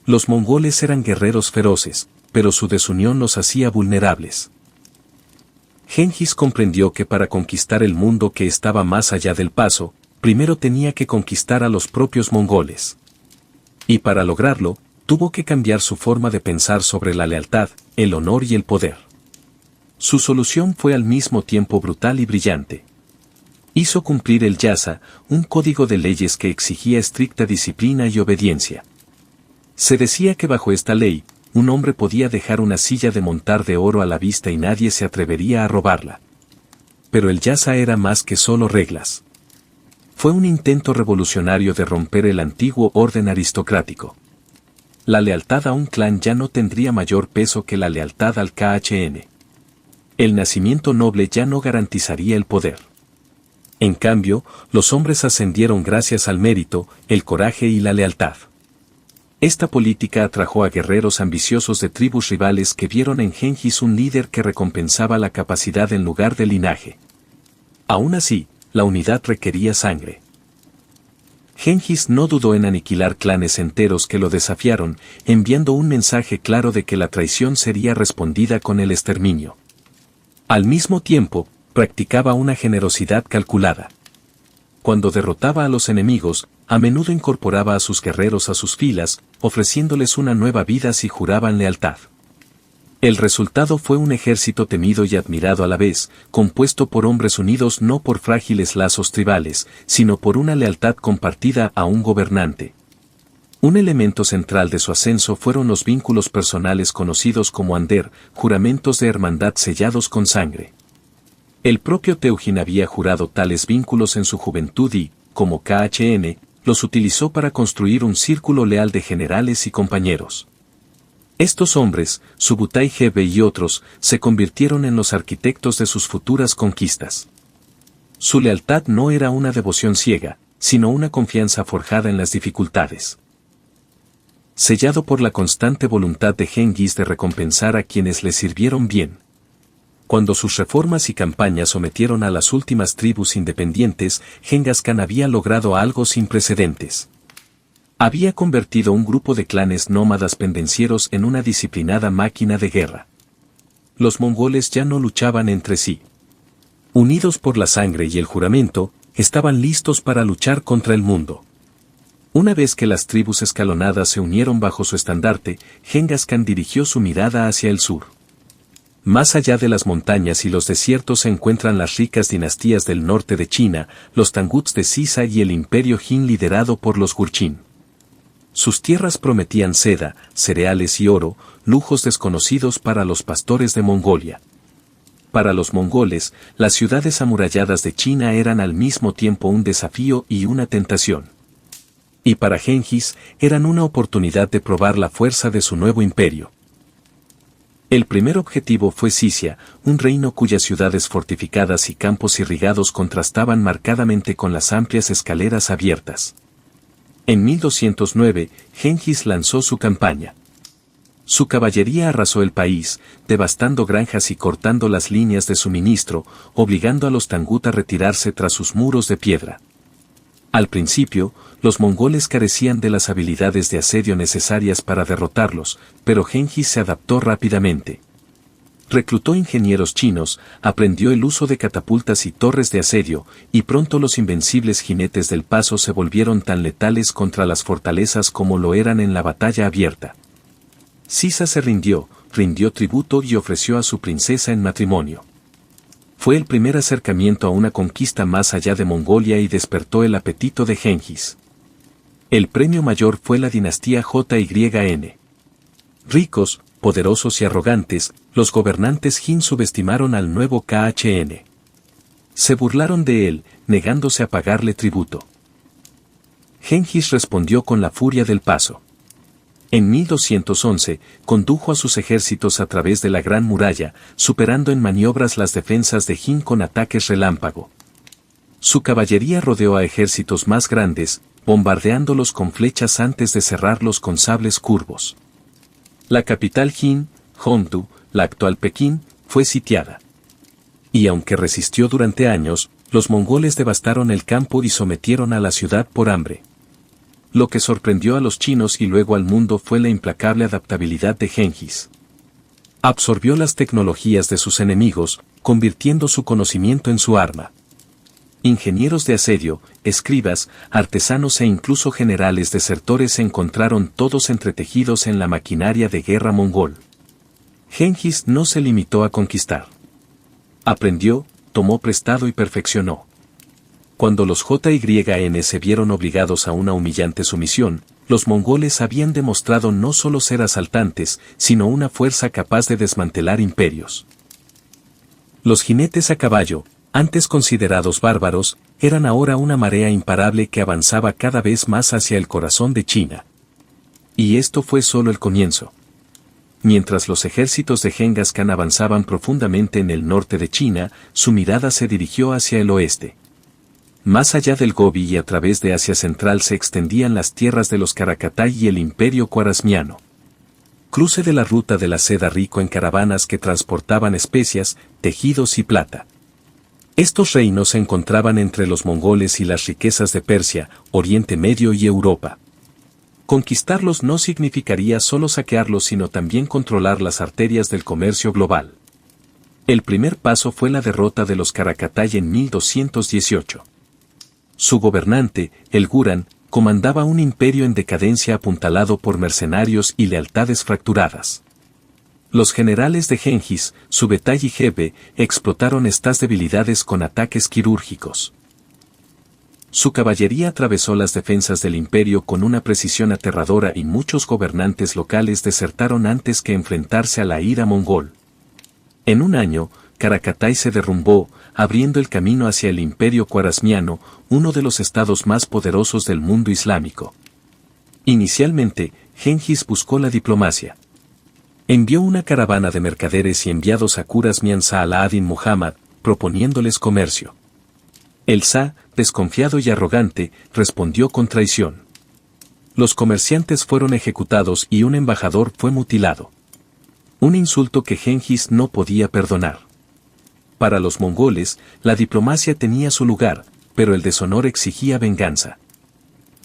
Los mongoles eran guerreros feroces, pero su desunión los hacía vulnerables. Genghis comprendió que para conquistar el mundo que estaba más allá del paso, primero tenía que conquistar a los propios mongoles. Y para lograrlo, tuvo que cambiar su forma de pensar sobre la lealtad, el honor y el poder. Su solución fue al mismo tiempo brutal y brillante. Hizo cumplir el yasa, un código de leyes que exigía estricta disciplina y obediencia. Se decía que bajo esta ley, un hombre podía dejar una silla de montar de oro a la vista y nadie se atrevería a robarla. Pero el yasa era más que solo reglas. Fue un intento revolucionario de romper el antiguo orden aristocrático. La lealtad a un clan ya no tendría mayor peso que la lealtad al KHN. El nacimiento noble ya no garantizaría el poder. En cambio, los hombres ascendieron gracias al mérito, el coraje y la lealtad. Esta política atrajo a guerreros ambiciosos de tribus rivales que vieron en Genghis un líder que recompensaba la capacidad en lugar del linaje. Aún así, la unidad requería sangre. Genghis no dudó en aniquilar clanes enteros que lo desafiaron, enviando un mensaje claro de que la traición sería respondida con el exterminio. Al mismo tiempo, practicaba una generosidad calculada. Cuando derrotaba a los enemigos, a menudo incorporaba a sus guerreros a sus filas, ofreciéndoles una nueva vida si juraban lealtad. El resultado fue un ejército temido y admirado a la vez, compuesto por hombres unidos no por frágiles lazos tribales, sino por una lealtad compartida a un gobernante. Un elemento central de su ascenso fueron los vínculos personales conocidos como ander, juramentos de hermandad sellados con sangre. El propio Teujin había jurado tales vínculos en su juventud y, como KHN, los utilizó para construir un círculo leal de generales y compañeros. Estos hombres, Subutai Hebe y otros, se convirtieron en los arquitectos de sus futuras conquistas. Su lealtad no era una devoción ciega, sino una confianza forjada en las dificultades. Sellado por la constante voluntad de Genghis de recompensar a quienes le sirvieron bien. Cuando sus reformas y campañas sometieron a las últimas tribus independientes, Genghis Khan había logrado algo sin precedentes. Había convertido un grupo de clanes nómadas pendencieros en una disciplinada máquina de guerra. Los mongoles ya no luchaban entre sí. Unidos por la sangre y el juramento, estaban listos para luchar contra el mundo. Una vez que las tribus escalonadas se unieron bajo su estandarte, Genghis Khan dirigió su mirada hacia el sur. Más allá de las montañas y los desiertos se encuentran las ricas dinastías del norte de China, los Tanguts de Sisa y el imperio Jin liderado por los Gurchin. Sus tierras prometían seda, cereales y oro, lujos desconocidos para los pastores de Mongolia. Para los mongoles, las ciudades amuralladas de China eran al mismo tiempo un desafío y una tentación. Y para Gengis, eran una oportunidad de probar la fuerza de su nuevo imperio. El primer objetivo fue Sisia, un reino cuyas ciudades fortificadas y campos irrigados contrastaban marcadamente con las amplias escaleras abiertas. En 1209, Gengis lanzó su campaña. Su caballería arrasó el país, devastando granjas y cortando las líneas de suministro, obligando a los tangut a retirarse tras sus muros de piedra. Al principio, los mongoles carecían de las habilidades de asedio necesarias para derrotarlos, pero Gengis se adaptó rápidamente. Reclutó ingenieros chinos, aprendió el uso de catapultas y torres de asedio, y pronto los invencibles jinetes del paso se volvieron tan letales contra las fortalezas como lo eran en la batalla abierta. Sisa se rindió tributo y ofreció a su princesa en matrimonio. Fue el primer acercamiento a una conquista más allá de Mongolia y despertó el apetito de Gengis. El premio mayor fue la dinastía Jyn. Ricos, poderosos y arrogantes, los gobernantes Jin subestimaron al nuevo Khm. Se burlaron de él, negándose a pagarle tributo. Gengis respondió con la furia del paso. En 1211, condujo a sus ejércitos a través de la Gran Muralla, superando en maniobras las defensas de Jin con ataques relámpago. Su caballería rodeó a ejércitos más grandes, bombardeándolos con flechas antes de cerrarlos con sables curvos. La capital Jin, Hongdu, la actual Pekín, fue sitiada. Y aunque resistió durante años, los mongoles devastaron el campo y sometieron a la ciudad por hambre. Lo que sorprendió a los chinos y luego al mundo fue la implacable adaptabilidad de Gengis. Absorbió las tecnologías de sus enemigos, convirtiendo su conocimiento en su arma. Ingenieros de asedio, escribas, artesanos e incluso generales desertores se encontraron todos entretejidos en la maquinaria de guerra mongol. Gengis no se limitó a conquistar. Aprendió, tomó prestado y perfeccionó. Cuando los Jyn se vieron obligados a una humillante sumisión, los mongoles habían demostrado no solo ser asaltantes, sino una fuerza capaz de desmantelar imperios. Los jinetes a caballo, antes considerados bárbaros, eran ahora una marea imparable que avanzaba cada vez más hacia el corazón de China. Y esto fue solo el comienzo. Mientras los ejércitos de Genghis Khan avanzaban profundamente en el norte de China, su mirada se dirigió hacia el oeste. Más allá del Gobi y a través de Asia Central se extendían las tierras de los Karakatay y el Imperio Khwarasmiano. Cruce de la ruta de la seda rico en caravanas que transportaban especias, tejidos y plata. Estos reinos se encontraban entre los mongoles y las riquezas de Persia, Oriente Medio y Europa. Conquistarlos no significaría solo saquearlos sino también controlar las arterias del comercio global. El primer paso fue la derrota de los Karakatay en 1218. Su gobernante, el Guran, comandaba un imperio en decadencia apuntalado por mercenarios y lealtades fracturadas. Los generales de Gengis, Subetai y Gebe, explotaron estas debilidades con ataques quirúrgicos. Su caballería atravesó las defensas del imperio con una precisión aterradora y muchos gobernantes locales desertaron antes que enfrentarse a la ira mongol. En un año, Karakatay se derrumbó, abriendo el camino hacia el Imperio Khwarasmiano, uno de los estados más poderosos del mundo islámico. Inicialmente, Gengis buscó la diplomacia. Envió una caravana de mercaderes y enviados a Khwarasmian Shah al-Adin Muhammad, proponiéndoles comercio. El Shah, desconfiado y arrogante, respondió con traición. Los comerciantes fueron ejecutados y un embajador fue mutilado. Un insulto que Gengis no podía perdonar. Para los mongoles, la diplomacia tenía su lugar, pero el deshonor exigía venganza.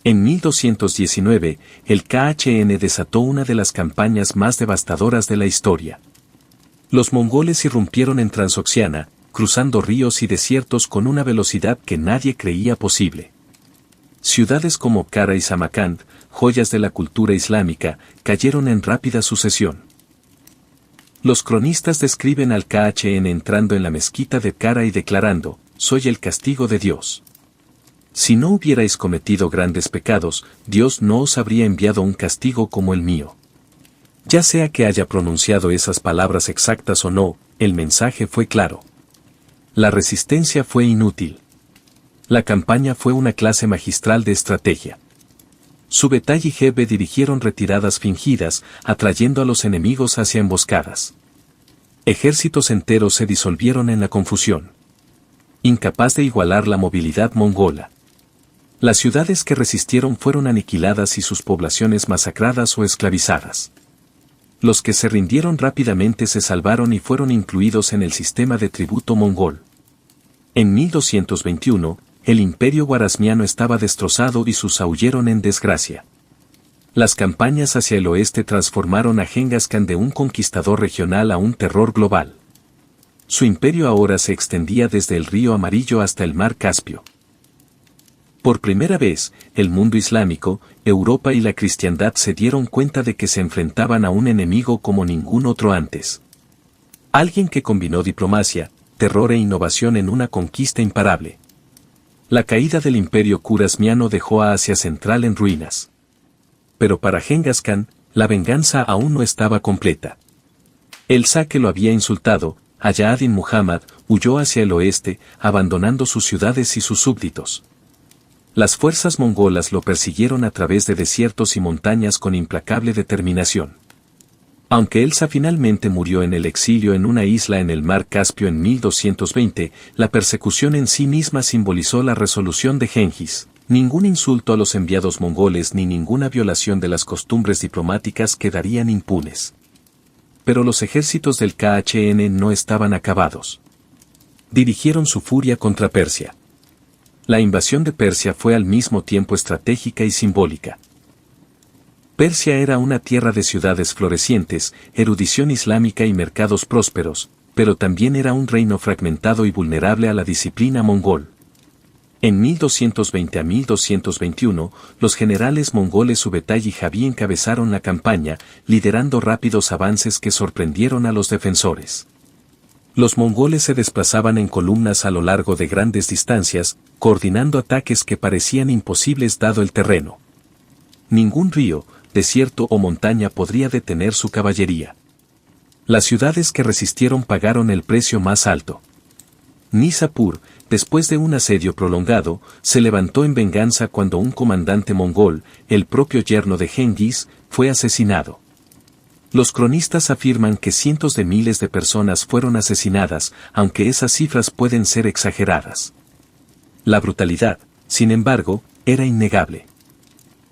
En 1219, el Khm desató una de las campañas más devastadoras de la historia. Los mongoles irrumpieron en Transoxiana, cruzando ríos y desiertos con una velocidad que nadie creía posible. Ciudades como Kara y Samarcand, joyas de la cultura islámica, cayeron en rápida sucesión. Los cronistas describen al Khm entrando en la mezquita de Kara y declarando, «Soy el castigo de Dios. Si no hubierais cometido grandes pecados, Dios no os habría enviado un castigo como el mío». Ya sea que haya pronunciado esas palabras exactas o no, el mensaje fue claro. La resistencia fue inútil. La campaña fue una clase magistral de estrategia. Subetai y Hebe dirigieron retiradas fingidas, atrayendo a los enemigos hacia emboscadas. Ejércitos enteros se disolvieron en la confusión. Incapaz de igualar la movilidad mongola. Las ciudades que resistieron fueron aniquiladas y sus poblaciones masacradas o esclavizadas. Los que se rindieron rápidamente se salvaron y fueron incluidos en el sistema de tributo mongol. En 1221, el imperio guarasmiano estaba destrozado y huyeron en desgracia. Las campañas hacia el oeste transformaron a Genghis Khan de un conquistador regional a un terror global. Su imperio ahora se extendía desde el río Amarillo hasta el mar Caspio. Por primera vez, el mundo islámico, Europa y la cristiandad se dieron cuenta de que se enfrentaban a un enemigo como ningún otro antes. Alguien que combinó diplomacia, terror e innovación en una conquista imparable. La caída del imperio khurasmiano dejó a Asia Central en ruinas. Pero para Genghis Khan, la venganza aún no estaba completa. El Shah que lo había insultado, Aya ad-Din Muhammad, huyó hacia el oeste, abandonando sus ciudades y sus súbditos. Las fuerzas mongolas lo persiguieron a través de desiertos y montañas con implacable determinación. Aunque el Shah finalmente murió en el exilio en una isla en el mar Caspio en 1220, la persecución en sí misma simbolizó la resolución de Genghis. Ningún insulto a los enviados mongoles ni ninguna violación de las costumbres diplomáticas quedarían impunes. Pero los ejércitos del KHN no estaban acabados. Dirigieron su furia contra Persia. La invasión de Persia fue al mismo tiempo estratégica y simbólica. Persia era una tierra de ciudades florecientes, erudición islámica y mercados prósperos, pero también era un reino fragmentado y vulnerable a la disciplina mongol. En 1220 a 1221, los generales mongoles Subetai y Jabi encabezaron la campaña, liderando rápidos avances que sorprendieron a los defensores. Los mongoles se desplazaban en columnas a lo largo de grandes distancias, coordinando ataques que parecían imposibles dado el terreno. Ningún río, desierto o montaña podría detener su caballería. Las ciudades que resistieron pagaron el precio más alto. Nishapur, después de un asedio prolongado, se levantó en venganza cuando un comandante mongol, el propio yerno de Genghis, fue asesinado. Los cronistas afirman que cientos de miles de personas fueron asesinadas, aunque esas cifras pueden ser exageradas. La brutalidad, sin embargo, era innegable.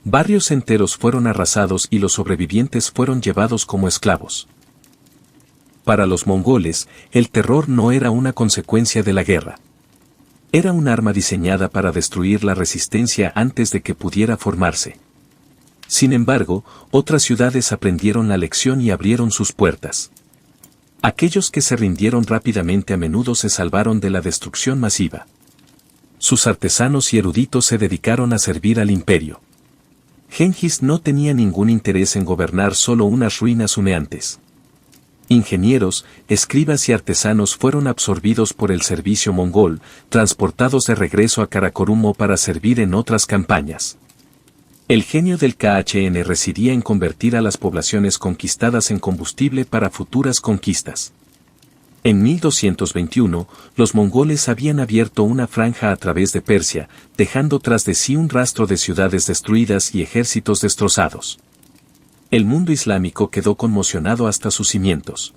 Barrios enteros fueron arrasados y los sobrevivientes fueron llevados como esclavos. Para los mongoles, el terror no era una consecuencia de la guerra. Era un arma diseñada para destruir la resistencia antes de que pudiera formarse. Sin embargo, otras ciudades aprendieron la lección y abrieron sus puertas. Aquellos que se rindieron rápidamente a menudo se salvaron de la destrucción masiva. Sus artesanos y eruditos se dedicaron a servir al imperio. Genghis no tenía ningún interés en gobernar solo unas ruinas humeantes. Ingenieros, escribas y artesanos fueron absorbidos por el servicio mongol, transportados de regreso a Karakorum para servir en otras campañas. El genio del KHN residía en convertir a las poblaciones conquistadas en combustible para futuras conquistas. En 1221, los mongoles habían abierto una franja a través de Persia, dejando tras de sí un rastro de ciudades destruidas y ejércitos destrozados. El mundo islámico quedó conmocionado hasta sus cimientos.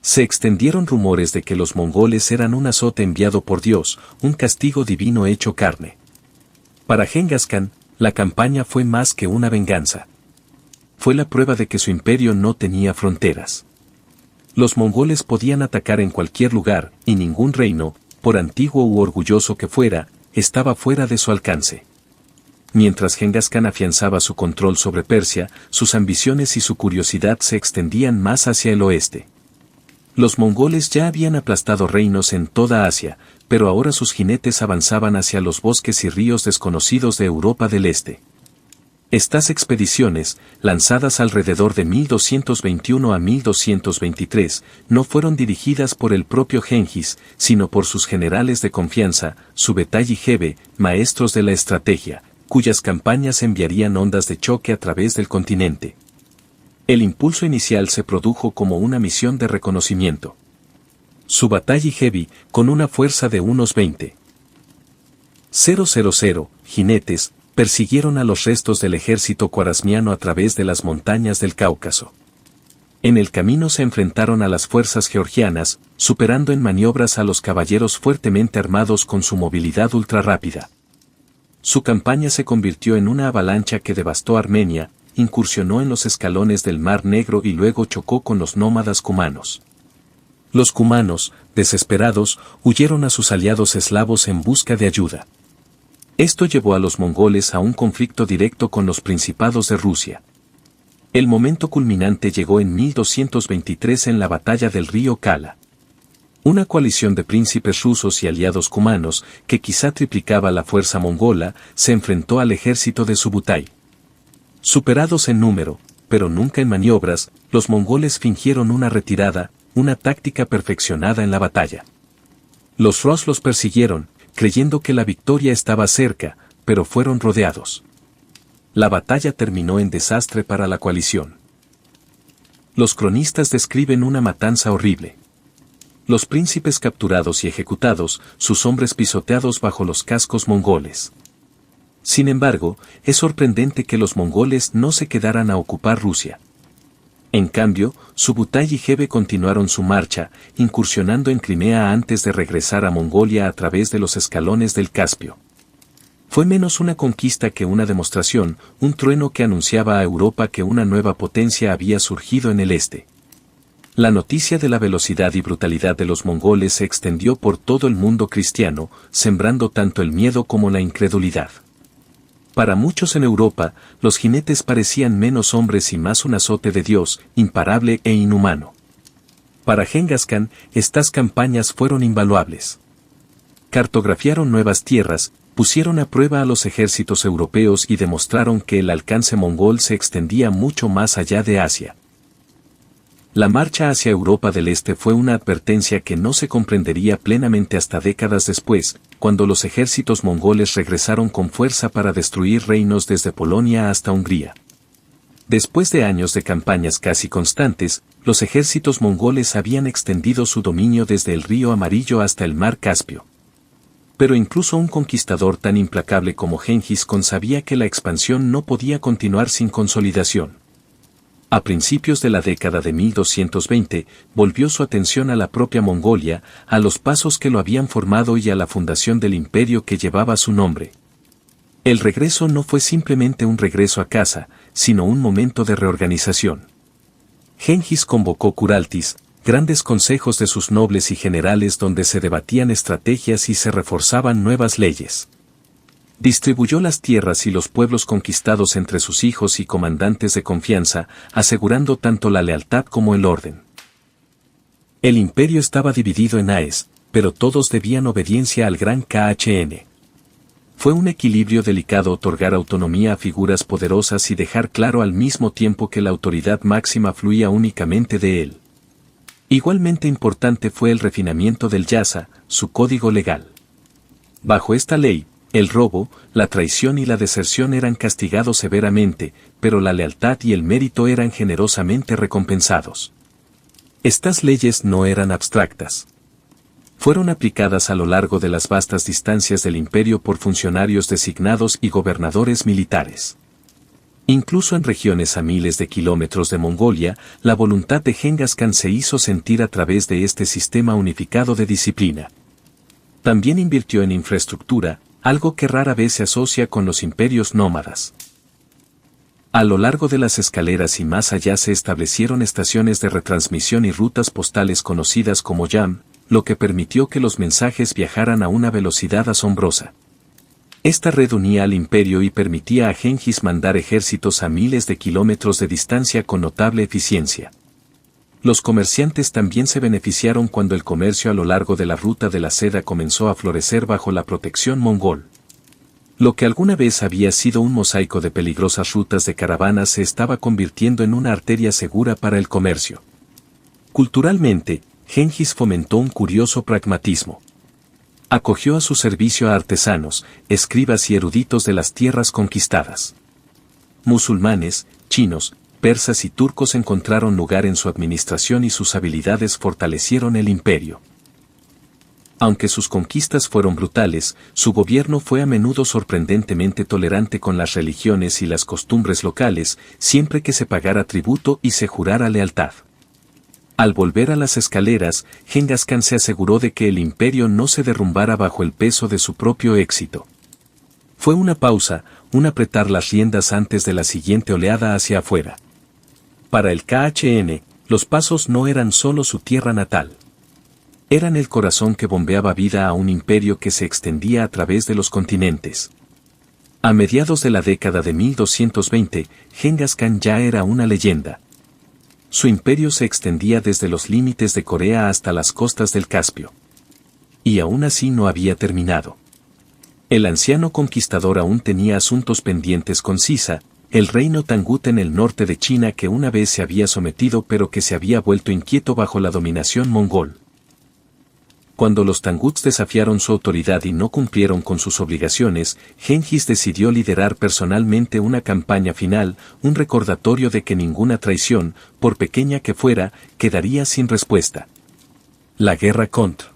Se extendieron rumores de que los mongoles eran un azote enviado por Dios, un castigo divino hecho carne. Para Genghis Khan, la campaña fue más que una venganza. Fue la prueba de que su imperio no tenía fronteras. Los mongoles podían atacar en cualquier lugar, y ningún reino, por antiguo u orgulloso que fuera, estaba fuera de su alcance. Mientras Genghis Khan afianzaba su control sobre Persia, sus ambiciones y su curiosidad se extendían más hacia el oeste. Los mongoles ya habían aplastado reinos en toda Asia, pero ahora sus jinetes avanzaban hacia los bosques y ríos desconocidos de Europa del Este. Estas expediciones, lanzadas alrededor de 1221 a 1223, no fueron dirigidas por el propio Genghis, sino por sus generales de confianza, Subetai y Hebe, maestros de la estrategia, cuyas campañas enviarían ondas de choque a través del continente. El impulso inicial se produjo como una misión de reconocimiento. Su batalla heavy, con una fuerza de unos 20,000 jinetes, persiguieron a los restos del ejército khwarasmiano a través de las montañas del Cáucaso. En el camino se enfrentaron a las fuerzas georgianas, superando en maniobras a los caballeros fuertemente armados con su movilidad ultrarrápida. Su campaña se convirtió en una avalancha que devastó Armenia, incursionó en los escalones del Mar Negro y luego chocó con los nómadas cumanos. Los cumanos, desesperados, huyeron a sus aliados eslavos en busca de ayuda. Esto llevó a los mongoles a un conflicto directo con los principados de Rusia. El momento culminante llegó en 1223 en la batalla del río Kala. Una coalición de príncipes rusos y aliados cumanos, que quizá triplicaba la fuerza mongola, se enfrentó al ejército de Subutai. Superados en número, pero nunca en maniobras, los mongoles fingieron una retirada, una táctica perfeccionada en la batalla. Los Rus los persiguieron, creyendo que la victoria estaba cerca, pero fueron rodeados. La batalla terminó en desastre para la coalición. Los cronistas describen una matanza horrible. Los príncipes capturados y ejecutados, sus hombres pisoteados bajo los cascos mongoles. Sin embargo, es sorprendente que los mongoles no se quedaran a ocupar Rusia. En cambio, Subutai y Jebe continuaron su marcha, incursionando en Crimea antes de regresar a Mongolia a través de los escalones del Caspio. Fue menos una conquista que una demostración, un trueno que anunciaba a Europa que una nueva potencia había surgido en el este. La noticia de la velocidad y brutalidad de los mongoles se extendió por todo el mundo cristiano, sembrando tanto el miedo como la incredulidad. Para muchos en Europa, los jinetes parecían menos hombres y más un azote de Dios, imparable e inhumano. Para Genghis Khan, estas campañas fueron invaluables. Cartografiaron nuevas tierras, pusieron a prueba a los ejércitos europeos y demostraron que el alcance mongol se extendía mucho más allá de Asia. La marcha hacia Europa del Este fue una advertencia que no se comprendería plenamente hasta décadas después, cuando los ejércitos mongoles regresaron con fuerza para destruir reinos desde Polonia hasta Hungría. Después de años de campañas casi constantes, los ejércitos mongoles habían extendido su dominio desde el río Amarillo hasta el mar Caspio. Pero incluso un conquistador tan implacable como Genghis Khan sabía que la expansión no podía continuar sin consolidación. A principios de la década de 1220, volvió su atención a la propia Mongolia, a los pasos que lo habían formado y a la fundación del imperio que llevaba su nombre. El regreso no fue simplemente un regreso a casa, sino un momento de reorganización. Genghis convocó Kuraltis, grandes consejos de sus nobles y generales donde se debatían estrategias y se reforzaban nuevas leyes. Distribuyó las tierras y los pueblos conquistados entre sus hijos y comandantes de confianza, asegurando tanto la lealtad como el orden. El imperio estaba dividido en aes, pero todos debían obediencia al gran Khan. Fue un equilibrio delicado otorgar autonomía a figuras poderosas y dejar claro al mismo tiempo que la autoridad máxima fluía únicamente de él. Igualmente importante fue el refinamiento del yasa, su código legal. Bajo esta ley, el robo, la traición y la deserción eran castigados severamente, pero la lealtad y el mérito eran generosamente recompensados. Estas leyes no eran abstractas. Fueron aplicadas a lo largo de las vastas distancias del imperio por funcionarios designados y gobernadores militares. Incluso en regiones a miles de kilómetros de Mongolia, la voluntad de Genghis Khan se hizo sentir a través de este sistema unificado de disciplina. También invirtió en infraestructura, algo que rara vez se asocia con los imperios nómadas. A lo largo de las escaleras y más allá se establecieron estaciones de retransmisión y rutas postales conocidas como Yam, lo que permitió que los mensajes viajaran a una velocidad asombrosa. Esta red unía al imperio y permitía a Genghis mandar ejércitos a miles de kilómetros de distancia con notable eficiencia. Los comerciantes también se beneficiaron cuando el comercio a lo largo de la ruta de la seda comenzó a florecer bajo la protección mongol. Lo que alguna vez había sido un mosaico de peligrosas rutas de caravanas se estaba convirtiendo en una arteria segura para el comercio. Culturalmente, Genghis fomentó un curioso pragmatismo. Acogió a su servicio a artesanos, escribas y eruditos de las tierras conquistadas. Musulmanes, chinos, persas y turcos encontraron lugar en su administración y sus habilidades fortalecieron el imperio. Aunque sus conquistas fueron brutales, su gobierno fue a menudo sorprendentemente tolerante con las religiones y las costumbres locales, siempre que se pagara tributo y se jurara lealtad. Al volver a las escaleras, Genghis Khan se aseguró de que el imperio no se derrumbara bajo el peso de su propio éxito. Fue una pausa, un apretar las riendas antes de la siguiente oleada hacia afuera. Para el KHN, los pasos no eran solo su tierra natal. Eran el corazón que bombeaba vida a un imperio que se extendía a través de los continentes. A mediados de la década de 1220, Genghis Khan ya era una leyenda. Su imperio se extendía desde los límites de Corea hasta las costas del Caspio. Y aún así no había terminado. El anciano conquistador aún tenía asuntos pendientes con Sisa, el reino Tangut en el norte de China que una vez se había sometido pero que se había vuelto inquieto bajo la dominación mongol. Cuando los Tanguts desafiaron su autoridad y no cumplieron con sus obligaciones, Genghis decidió liderar personalmente una campaña final, un recordatorio de que ninguna traición, por pequeña que fuera, quedaría sin respuesta. La guerra contra